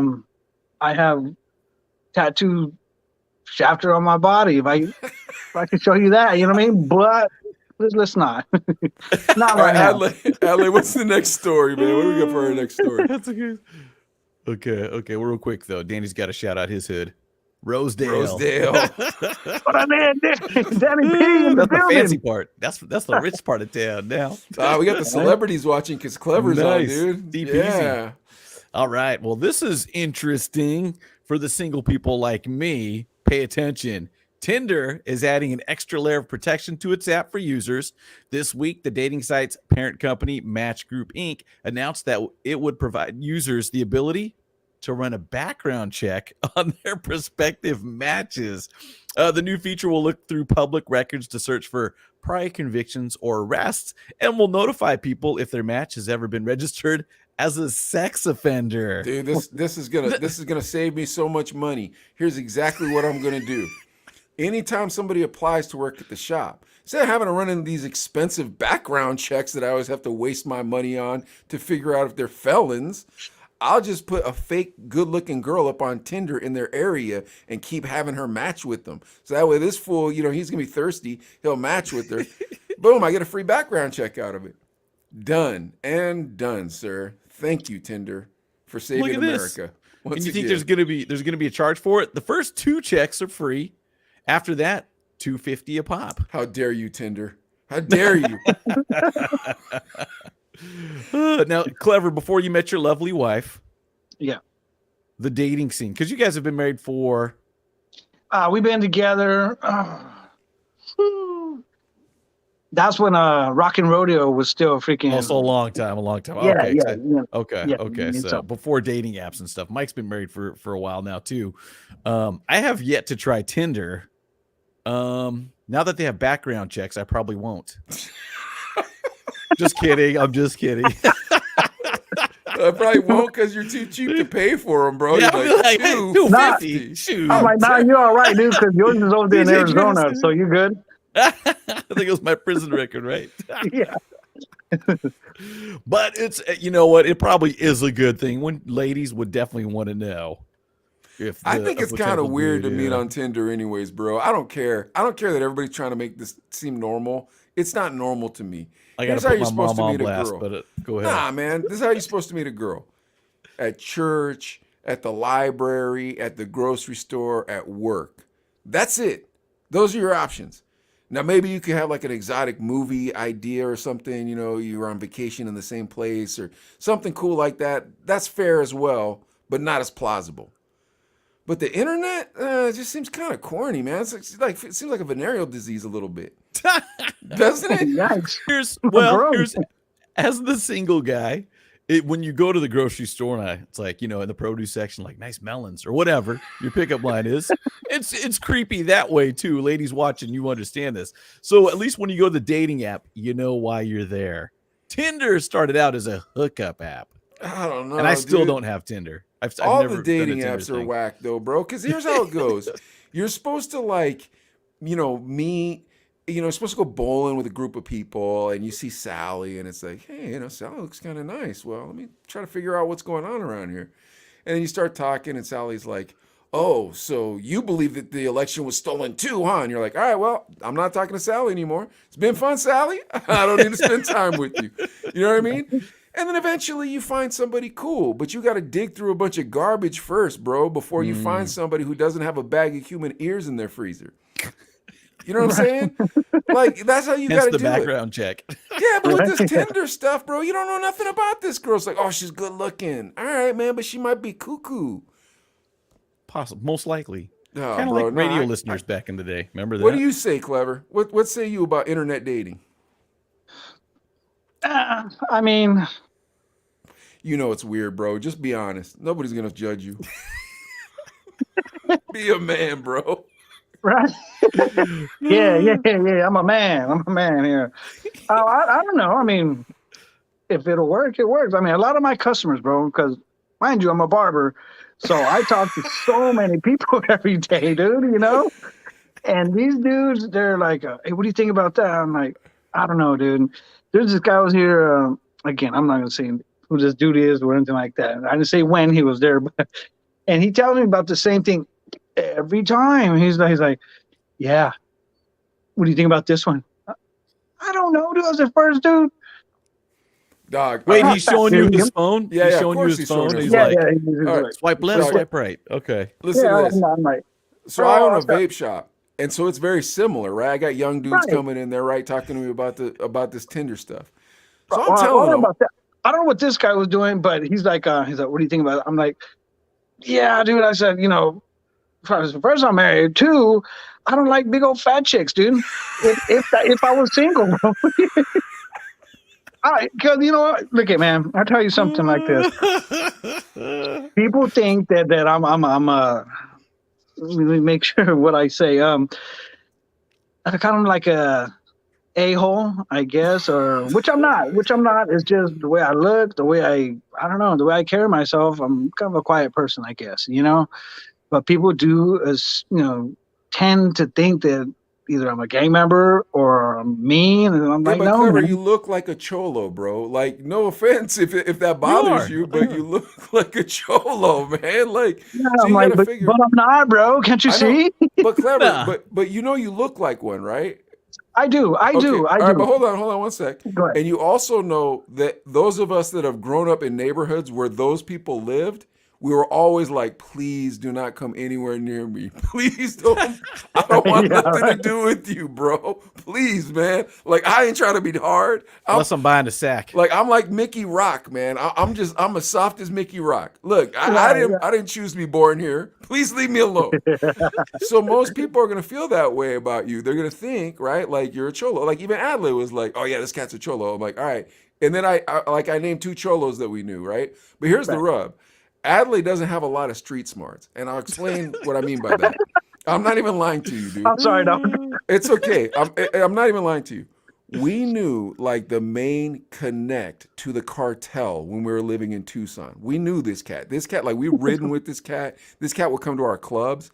have tattooed Shafter on my body. If I could show you that, you know what I mean? But let's not. Not All right right, now. Adley, what's the next story, man? What do we got for our next story? That's okay. Real quick though, Danny's got to shout out his hood, Rosedale. Rosedale. But I mean, Danny P in the That's the fancy building. part. That's the rich part of town now. We got the celebrities watching because Clever's Nice. on, dude. Deep easy. Yeah. All right. Well, this is interesting for the single people like me. Pay attention. Tinder is adding an extra layer of protection to its app for users. This week, the dating site's parent company, Match Group Inc., announced that it would provide users the ability to run a background check on their prospective matches. The new feature will look through public records to search for prior convictions or arrests and will notify people if their match has ever been registered as a sex offender. Dude, this is gonna save me so much money. Here's exactly what I'm gonna do. Anytime somebody applies to work at the shop, instead of having to run into these expensive background checks that I always have to waste my money on to figure out if they're felons, I'll just put a fake good-looking girl up on Tinder in their area and keep having her match with them. So that way this fool, he's going to be thirsty. He'll match with her. Boom, I get a free background check out of it. Done and done, sir. Thank you, Tinder, for saving America. And you think there's going to be a charge for it? The first 2 checks are free. After that, $2.50 a pop. How dare you, Tinder? How dare you? Now, Clever, before you met your lovely wife, Yeah. the dating scene, because you guys have been married for... We've been together. That's when Rock and Rodeo was still freaking... Also a long time. Yeah, Okay, yeah. So before dating apps and stuff. Mike's been married for a while now, too. I have yet to try Tinder. Now that they have background checks, I probably won't. Just kidding. I'm just kidding. I probably won't because you're too cheap to pay for them, bro. Yeah, You're like, hey, $2.50. Shoot. I'm like, nah, you're all right, dude, because yours is over there in Arizona, so you're good. I think it was my prison record, right? Yeah. But it's, you know what? It probably is a good thing. When ladies would definitely want to know. I think it's kind of weird to meet on Tinder anyways, bro. I don't care. I don't care that everybody's trying to make this seem normal. It's not normal to me. I got to put my mom on blast, but go ahead. Nah, man. This is how you're supposed to meet a girl. At church, at the library, at the grocery store, at work. That's it. Those are your options. Now, maybe you could have like an exotic movie idea or something. You're on vacation in the same place or something cool like that. That's fair as well, but not as plausible. But the internet it just seems kind of corny, man. It seems like a venereal disease a little bit, doesn't it? Yikes. Here's as the single guy, when you go to the grocery store and it's like, in the produce section, like nice melons or whatever your pickup line is, it's creepy that way too. Ladies watching, you understand this. So at least when you go to the dating app, you know why you're there. Tinder started out as a hookup app. I don't know. And I still don't have Tinder. I've all never the dating apps are whack though, bro. Because here's how it goes. You're supposed to meet, supposed to go bowling with a group of people and you see Sally and it's like, hey, Sally looks kind of nice. Well, let me try to figure out what's going on around here. And then you start talking and Sally's like, oh, so you believe that the election was stolen too, huh? And you're like, all right, well, I'm not talking to Sally anymore. It's been fun, Sally. I don't need to spend time with you. You know what I mean? And then eventually you find somebody cool, but you got to dig through a bunch of garbage first, bro, before you find somebody who doesn't have a bag of human ears in their freezer. You know what I'm saying? Like, that's how you got to do it. the background check. Yeah, but with this Tinder stuff, bro, you don't know nothing about this girl. It's like, oh, she's good looking. All right, man, but she might be cuckoo. Possible, most likely. Oh, kind of like radio listeners back in the day. Remember that? What do you say, Clever? What say you about internet dating? I mean, it's weird, bro. Just be honest. Nobody's gonna judge you. Be a man, bro. right? Yeah. I'm a man here. I don't know. I mean, if it'll work, it works. I mean, a lot of my customers, bro, because mind you, I'm a barber, so I talk to so many people every day, dude. And these dudes, they're like, hey, what do you think about that? I'm like, I don't know, dude. There's this guy was here. Again, I'm not gonna say who this dude is or anything like that. I didn't say when he was there, and he tells me about the same thing every time. He's like, yeah. What do you think about this one? I don't know, dude. I was the first dude. Dog. Wait, he's showing you his phone? Yeah, he's yeah, showing you his phone. He's yeah, like, he's all right, like, swipe left, swipe right. Okay. Listen to this. I'm like, So I own a vape shop, and so it's very similar, right? I got young dudes Right. coming in there, right, talking to me about this Tinder stuff. So I I'm telling them, about that. I don't know what this guy was doing, but he's like, what do you think about it? I'm like, yeah, dude. I said, first I'm married. Two, I don't like big old fat chicks, dude. If I was single, bro. Because you know what? Look at man. I'll tell you something like this. People think that I'm let me make sure what I say. I'm kind of like a hole, I guess, or which I'm not. Which I'm not. It's just the way I look, the way I don't know, the way I carry myself. I'm kind of a quiet person, I guess. But people do, as tend to think that either I'm a gang member or I'm mean, and I'm Yeah, like, but no, Clever, man. you look like a cholo, bro. Like, no offense if that You bothers are. you, but you look like a cholo, man. Like, Yeah, so I'm you got like, to but figure. I'm not, bro. Can't you I know, see? but Clever, Nah. but you look like one, right? I do, I Okay, do, I all right, but do. hold on one sec. Go ahead. And you also know that those of us that have grown up in neighborhoods where those people lived, we were always like, please do not come anywhere near me. Please don't. I don't want Yeah, nothing to right. do with you, bro. Please, man. Like, I ain't trying to be hard. Unless I'm buying a sack. I'm like Mickey Rock, man. I'm as soft as Mickey Rock. Look, I Right, didn't choose to be born here. Please leave me alone. So most people are gonna feel that way about you. They're gonna think, right, like you're a cholo. Like even Adley was like, "Oh yeah, this cat's a cholo." I'm like, "All right." And then I named two cholos that we knew, right? But here's the right. rub: Adley doesn't have a lot of street smarts, and I'll explain what I mean by that. I'm not even lying to you, dude. I'm sorry, no. It's okay. I'm not even lying to you. We knew like the main connect to the cartel when we were living in Tucson. We knew this cat. This cat, like we've ridden with this cat. This cat would come to our clubs,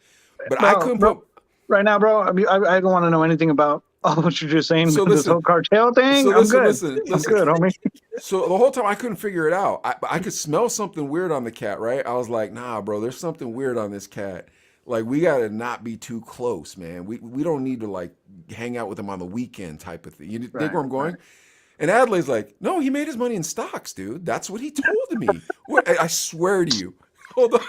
but I couldn't Bro, put. right now, bro. I mean, I don't want to know anything about all what you're just saying. So This listen. whole cartel thing. So I'm listen. good. Listen. I'm Listen. good, homie. So the whole time I couldn't figure it out. I could smell something weird on the cat, right? I was like, nah, bro, there's something weird on this cat. Like we gotta not be too close, man. We don't need to like hang out with him on the weekend type of thing. You dig Right, where I'm right. going? And Adelaide's like, no, he made his money in stocks, dude. That's what he told me. What? I swear to you. Hold on.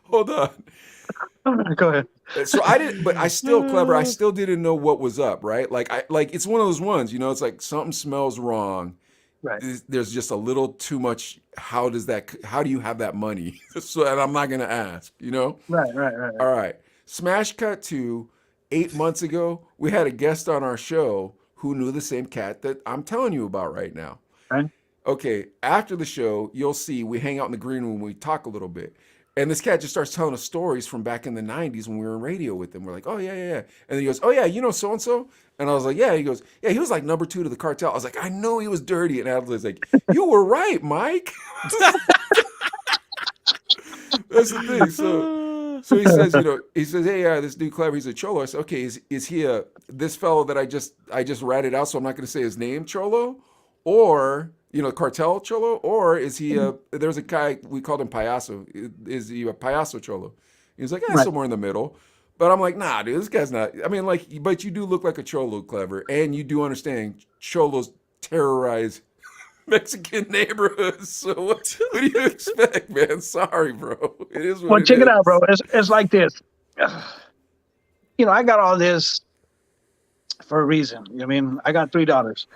Hold on. Go ahead. So I didn't, but I still Clever. I still didn't know what was up, right? Like it's one of those ones, it's like something smells wrong. Right. There's just a little too much. How do you have that money? So, and I'm not gonna ask, Right, right, right, All right. Smash cut to 8 months ago. We had a guest on our show who knew the same cat that I'm telling you about right now. right. Okay, after the show, you'll see we hang out in the green room, we talk a little bit. And this cat just starts telling us stories from back in the 90s when we were in radio with him. We're like, oh, yeah, yeah, yeah. And then he goes, oh, yeah, you know so-and-so? And I was like, yeah. He goes, yeah, he was like number 2 to the cartel. I was like, I know he was dirty. And Adelaide's like, you were right, Mike. That's the thing. So he says, hey, this dude Clever, he's a cholo. I said, okay, is he this fellow that I just ratted out, so I'm not going to say his name, cholo? Or, cartel cholo? Or is he there's a guy, we called him payaso. Is he a payaso cholo? He was like, yeah, Right. somewhere in the middle. But I'm like, nah, dude, this guy's not. I mean, like, but you do look like a cholo, Clever. And you do understand cholos terrorize Mexican neighborhoods. So what do you expect, man? Sorry, bro. It is what Well, it check it is. out, bro. It's like this. I got all this for a reason. I mean, I got 3 daughters,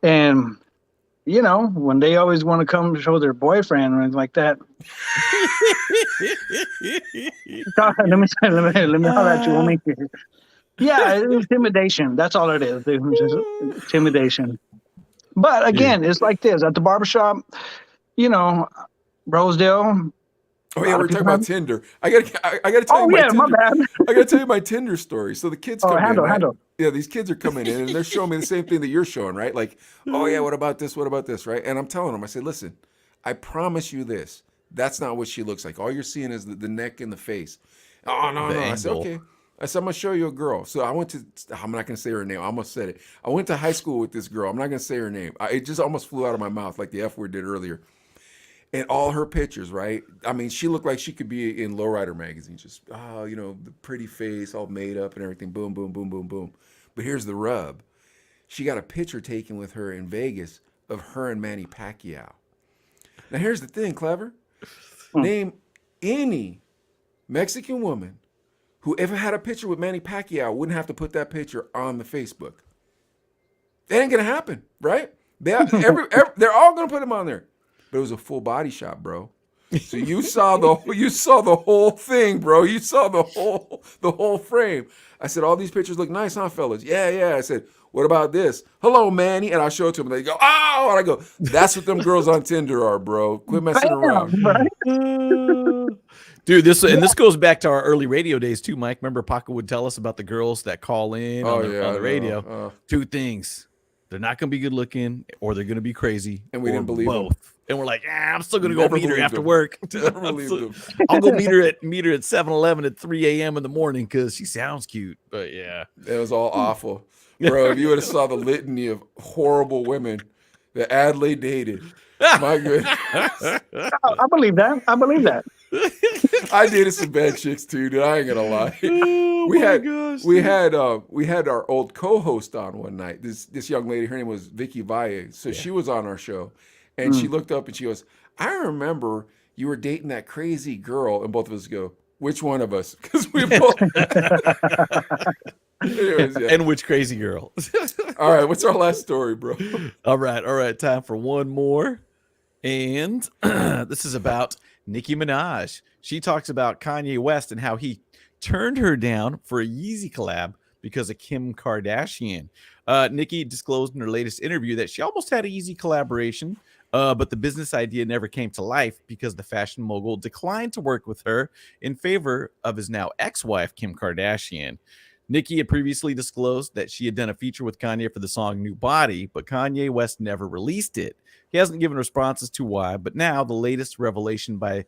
and when they always want to come show their boyfriend or anything like that, let me holler at you, homie. Yeah, it's intimidation. That's all it is, dude. It's just intimidation. But again, it's like this at the barbershop, Rosedale. Oh A yeah, lot we're of talking people about have. Tinder. I gotta tell Oh you my yeah, my Tinder. bad. I gotta tell you my Tinder story. So the kids Oh, come in, right? handle. Yeah, these kids are coming in and they're showing me the same thing that you're showing, right? Like, oh yeah, what about this? What about this? Right? And I'm telling them, I say, listen, I promise you this. That's not what she looks like. All you're seeing is the neck and the face. Oh no, The no. I said, angle. okay. I said, I'm gonna show you a girl. So I'm not gonna say her name. I almost said it. I went to high school with this girl. I'm not gonna say her name. It just almost flew out of my mouth like the F word did earlier. And all her pictures, right? I mean, she looked like she could be in Lowrider magazine. Just, the pretty face, all made up and everything. Boom, boom, boom, boom, boom. But here's the rub. She got a picture taken with her in Vegas of her and Manny Pacquiao. Now, here's the thing, Clever. Name any Mexican woman who ever had a picture with Manny Pacquiao wouldn't have to put that picture on the Facebook. That ain't going to happen, right? They're all going to put him on there. But it was a full body shot, bro. So you saw the whole thing, bro. You saw the whole frame. I said, all these pictures look nice, huh, fellas? Yeah, yeah. I said, what about this? Hello, Manny. And I show it to them. They go, oh, and I go, that's what them girls on Tinder are, bro. Quit messing around. Bam, right? Dude, this goes back to our early radio days too, Mike. Remember Paco would tell us about the girls that call in on the radio. Two things. They're not going to be good looking, or they're going to be crazy. And we didn't believe both. them. And we're like, I'm still going to go meet her after work. Never believed them. I'll go meet her at 7-Eleven at 3 a.m. in the morning because she sounds cute. But yeah. It was all awful. Bro, if you would have saw the litany of horrible women that Adlai dated. My goodness. I believe that. I believe that. I dated some bad chicks too, dude. I ain't gonna lie. Oh, we had our old co-host on one night. This young lady, her name was Vicky Valle. So she was on our show, and she looked up and she goes, "I remember you were dating that crazy girl," and both of us go, "Which one of us?" Because we both. Anyways, yeah. And which crazy girl? All right, what's our last story, bro? All right. Time for one more. And this is about Nicki Minaj. She talks about Kanye West and how he turned her down for a Yeezy collab because of Kim Kardashian. Nicki disclosed in her latest interview that she almost had a Yeezy collaboration, but the business idea never came to life because the fashion mogul declined to work with her in favor of his now ex-wife, Kim Kardashian. Nicki had previously disclosed that she had done a feature with Kanye for the song New Body, but Kanye West never released it. He hasn't given responses to why, but now the latest revelation by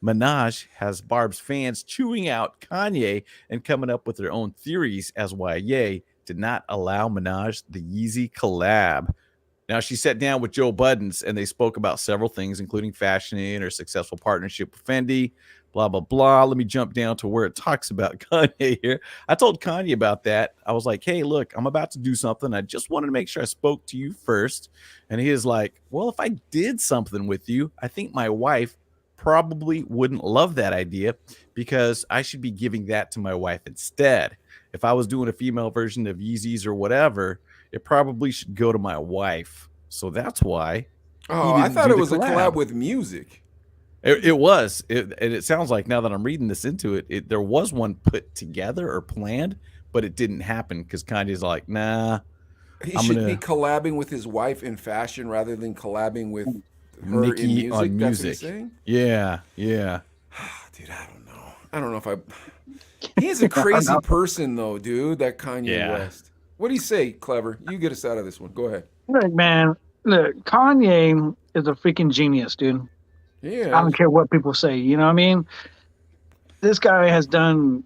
Minaj has Barb's fans chewing out Kanye and coming up with their own theories as why Ye did not allow Minaj the Yeezy collab. Now, she sat down with Joe Buttons and they spoke about several things, including fashion and her successful partnership with Fendi, blah, blah, blah. Let me jump down to where it talks about Kanye here. I told Kanye about that. I was like, hey, look, I'm about to do something. I just wanted to make sure I spoke to you first. And he is like, well, if I did something with you, I think my wife probably wouldn't love that idea because I should be giving that to my wife instead. If I was doing a female version of Yeezys or whatever, it probably should go to my wife. So that's why. Oh, I thought it was a collab with music. It was. And it sounds like now that I'm reading this into it, there was one put together or planned, but it didn't happen because Kanye's like, nah. He should be collabing with his wife in fashion rather than collabing with her Nicki in music. on That's music. what he's saying? Yeah. Dude, I don't know if I. He's a crazy person, though, dude. That Kanye West. What do you say, Clever? You get us out of this one. Go ahead. Look, man. Look, Kanye is a freaking genius, dude. Yeah. I don't care what people say. You know what I mean? This guy has done.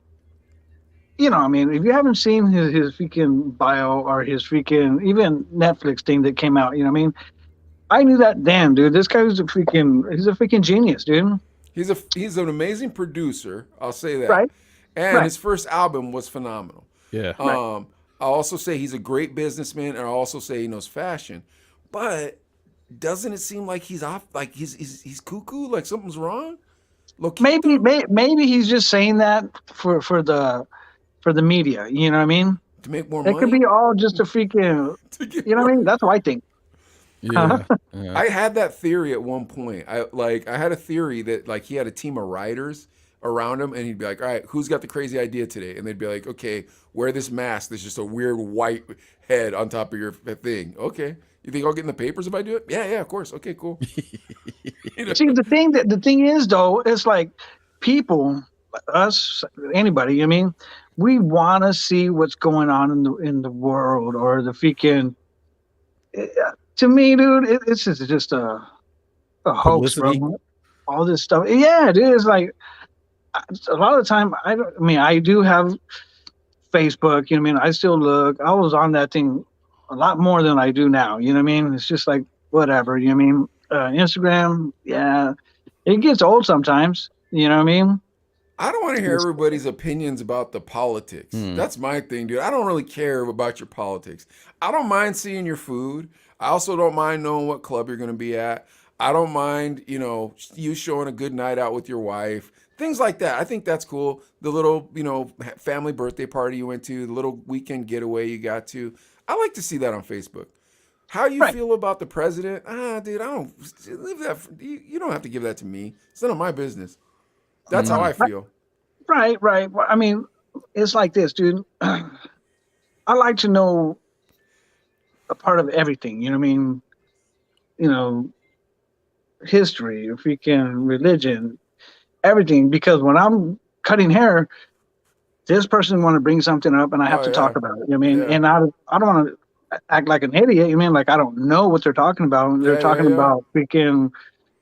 You know, I mean, if you haven't seen his freaking bio or his freaking even Netflix thing that came out, you know what I mean? I knew that. Damn, dude, this guy was he's a freaking genius, dude. He's an amazing producer. I'll say that. Right. And his first album was phenomenal. Yeah. I'll also say he's a great businessman, and I'll also say he knows fashion. But doesn't it seem like he's off? Like he's cuckoo? Like something's wrong? Look, Maybe he's just saying that for the media. You know what I mean? To make more money. It could be all just a freaking. You know what I mean? That's what I think. Yeah. I had that theory at one point. I had a theory that like he had a team of writers around him, and he'd be like, all right, who's got the crazy idea today? And they'd be like, okay, wear this mask that's just a weird white head on top of your thing. Okay. You think I'll get in the papers if I do it? Yeah, of course. Okay, cool. See, the thing is though, it's like people, us, anybody, I mean, we want to see what's going on in the world or the freaking. To me, dude, it's just a hoax, bro. All this stuff. Yeah, it is. Like a lot of the time, I do have Facebook. You know what I mean? I still look. I was on that thing a lot more than I do now. You know what I mean? It's just like whatever. You know what I mean? Instagram, yeah, it gets old sometimes. You know what I mean? I don't want to hear everybody's opinions about the politics. That's my thing, dude. I don't really care about your politics. I don't mind seeing your food. I also don't mind knowing what club you're going to be at. I don't mind, you showing a good night out with your wife. Things like that. I think that's cool. The little, family birthday party you went to, the little weekend getaway you got to. I like to see that on Facebook. How you Right. feel about the president? Dude, I don't leave that. You don't have to give that to me. It's none of my business. That's how I feel. Right, right. Well, I mean, it's like this, dude. I like to know a part of everything. You know what I mean? You know, history, freaking religion, everything. Because when I'm cutting hair, this person want to bring something up, and I have Oh to yeah, talk about it. You know what I mean? yeah, And I don't want to act like an idiot. You mean like I don't know what they're talking about? They're yeah, yeah, talking yeah. about freaking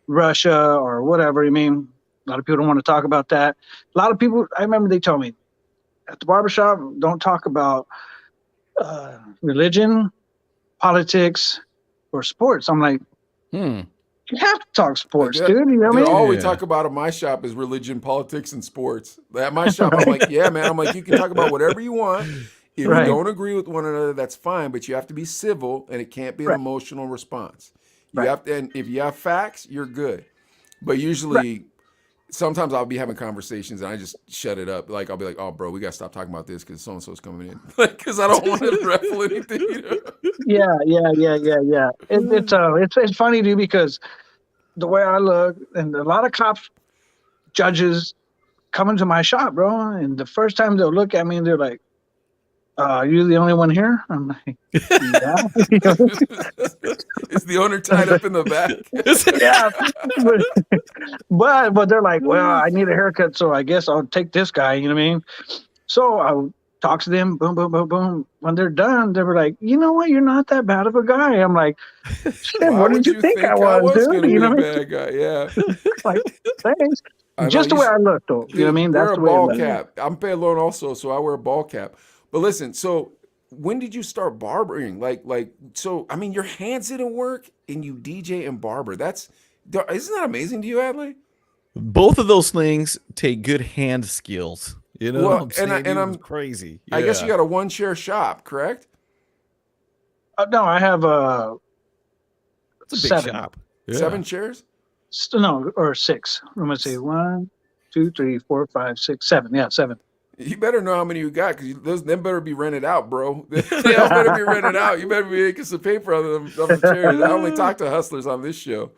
Russia or whatever. You mean? A lot of people don't want to talk about that. A lot of people. I remember they told me at the barbershop, don't talk about religion, politics, or sports. I'm like, Hmm. you have to talk sports, Dude, dude. You know what I dude, mean? all we Yeah. talk about at my shop is religion, politics, and sports. At my shop, I'm like, yeah, man. I'm like, you can talk about whatever you want. If you Right, don't agree with one another, that's fine, but you have to be civil, and it can't be an right, emotional response. You right, have to, and if you have facts, you're good. But right. usually, sometimes I'll be having conversations and I just shut it up. Like I'll be like, "Oh, bro, we gotta stop talking about this because so and so's coming in." Like, because I don't want to ruffle anything. You know? Yeah, yeah, yeah, yeah, yeah. It's funny, dude, because the way I look, and a lot of cops, judges come into my shop, bro, and the first time they'll look at me and they're like, "Are you the only one here?" I'm like, "Yeah." Is the owner tied up in the back? Yeah, but they're like, well, I need a haircut, so I guess I'll take this guy. You know what I mean? So I talk to them, boom, boom, boom, boom. When they're done, they were like, you know what? You're not that bad of a guy. I'm like, shit, Why what did would you you think I think I was, was dude? gonna You be know a what I mean? bad guy? Yeah, Like, thanks. I know. Just the way I look, though. You know what I mean? Dude, wear That's a the way I ball look. cap. I'm Pelon also, so I wear a ball cap. But listen, so when did you start barbering? So I mean, your hands didn't work, and you DJ and barber. Isn't that amazing to you, Adley? Both of those things take good hand skills. You know what Well, I'm saying? and Dude, it's crazy. I guess you Yeah. got a one chair shop, correct? No, I have It's a big 7. shop. Yeah. 7 chairs. No, or 6. Let me see. 1, 2, 3, 4, 5, 6, 7. Yeah, 7. You better know how many you got because those them better be rented out, bro. They all better be rented out. You better be making some paper on the chairs. I only talk to hustlers on this show.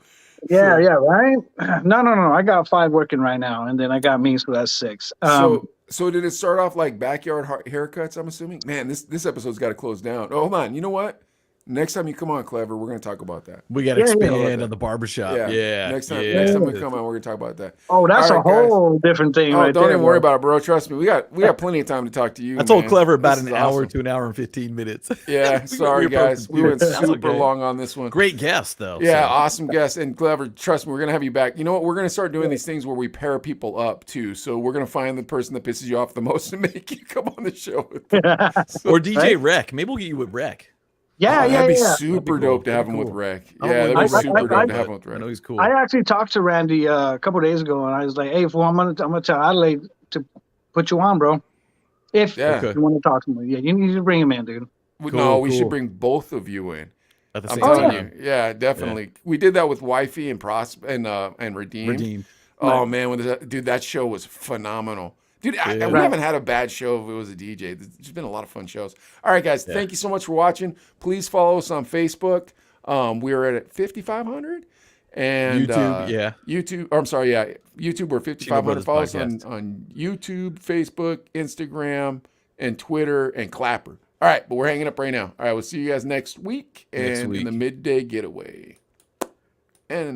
Yeah, So, yeah, right. No. I got 5 working right now, and then I got me, so that's 6. so did it start off like backyard haircuts? I'm assuming. Man, this episode's got to close down. Oh, hold on. You know what? Next time you come on, Clever, we're gonna talk about that. We got to Yeah, yeah. How about expand that? on the barbershop. Yeah. Yeah. Next time, Yeah. next time we Yeah. come on, we're gonna talk about that. Oh, All that's a right, guys. whole different thing Oh, right don't there, even worry bro. about it, bro. Trust me. We got plenty of time to talk to you. I told man. Clever about This an is hour awesome. to an hour and 15 minutes. Yeah, sorry were guys. both We went confused. That's super okay. long on this one. Great guest, though. Yeah, so. awesome guest and Clever. Trust me, we're gonna have you back. You know what? We're gonna start doing these things where we pair people up too. So we're gonna find the person that pisses you off the most and make you come on the show with them. So, Or DJ Right? Rec. Maybe we'll get you with Rec. Yeah, yeah, that'd be yeah. super That'd be dope cool. to have That'd him be with cool. Rec. I don't Yeah, wanna that'd be do Rec super with dope him, to have him but with I Rec. know he's cool. I actually talked to Randy a couple days ago, and I was like, "Hey, fool, I'm gonna tell Adelaide to put you on, bro. If Yeah. Okay. you want to talk to me, yeah, you need to bring him in, dude." No, Cool, we should cool. bring both of you in. At the I'm same Oh telling yeah, time. you. Yeah, definitely. We did that with Wifey and and Redeemed. Redeem. Oh right, man, dude, that show was phenomenal. Dude, we Yeah. right. haven't had a bad show if it was a DJ. There's been a lot of fun shows. All right, guys, thank you so much for watching. Please follow us on Facebook. We're at 5,500. And YouTube, yeah. YouTube, or I'm sorry, yeah, YouTube, we're 5,500. Brothers Follow us Podcast. on YouTube, Facebook, Instagram, and Twitter, and Clapper. All right, but we're hanging up right now. All right, we'll see you guys next week Next and in the week. midday getaway. And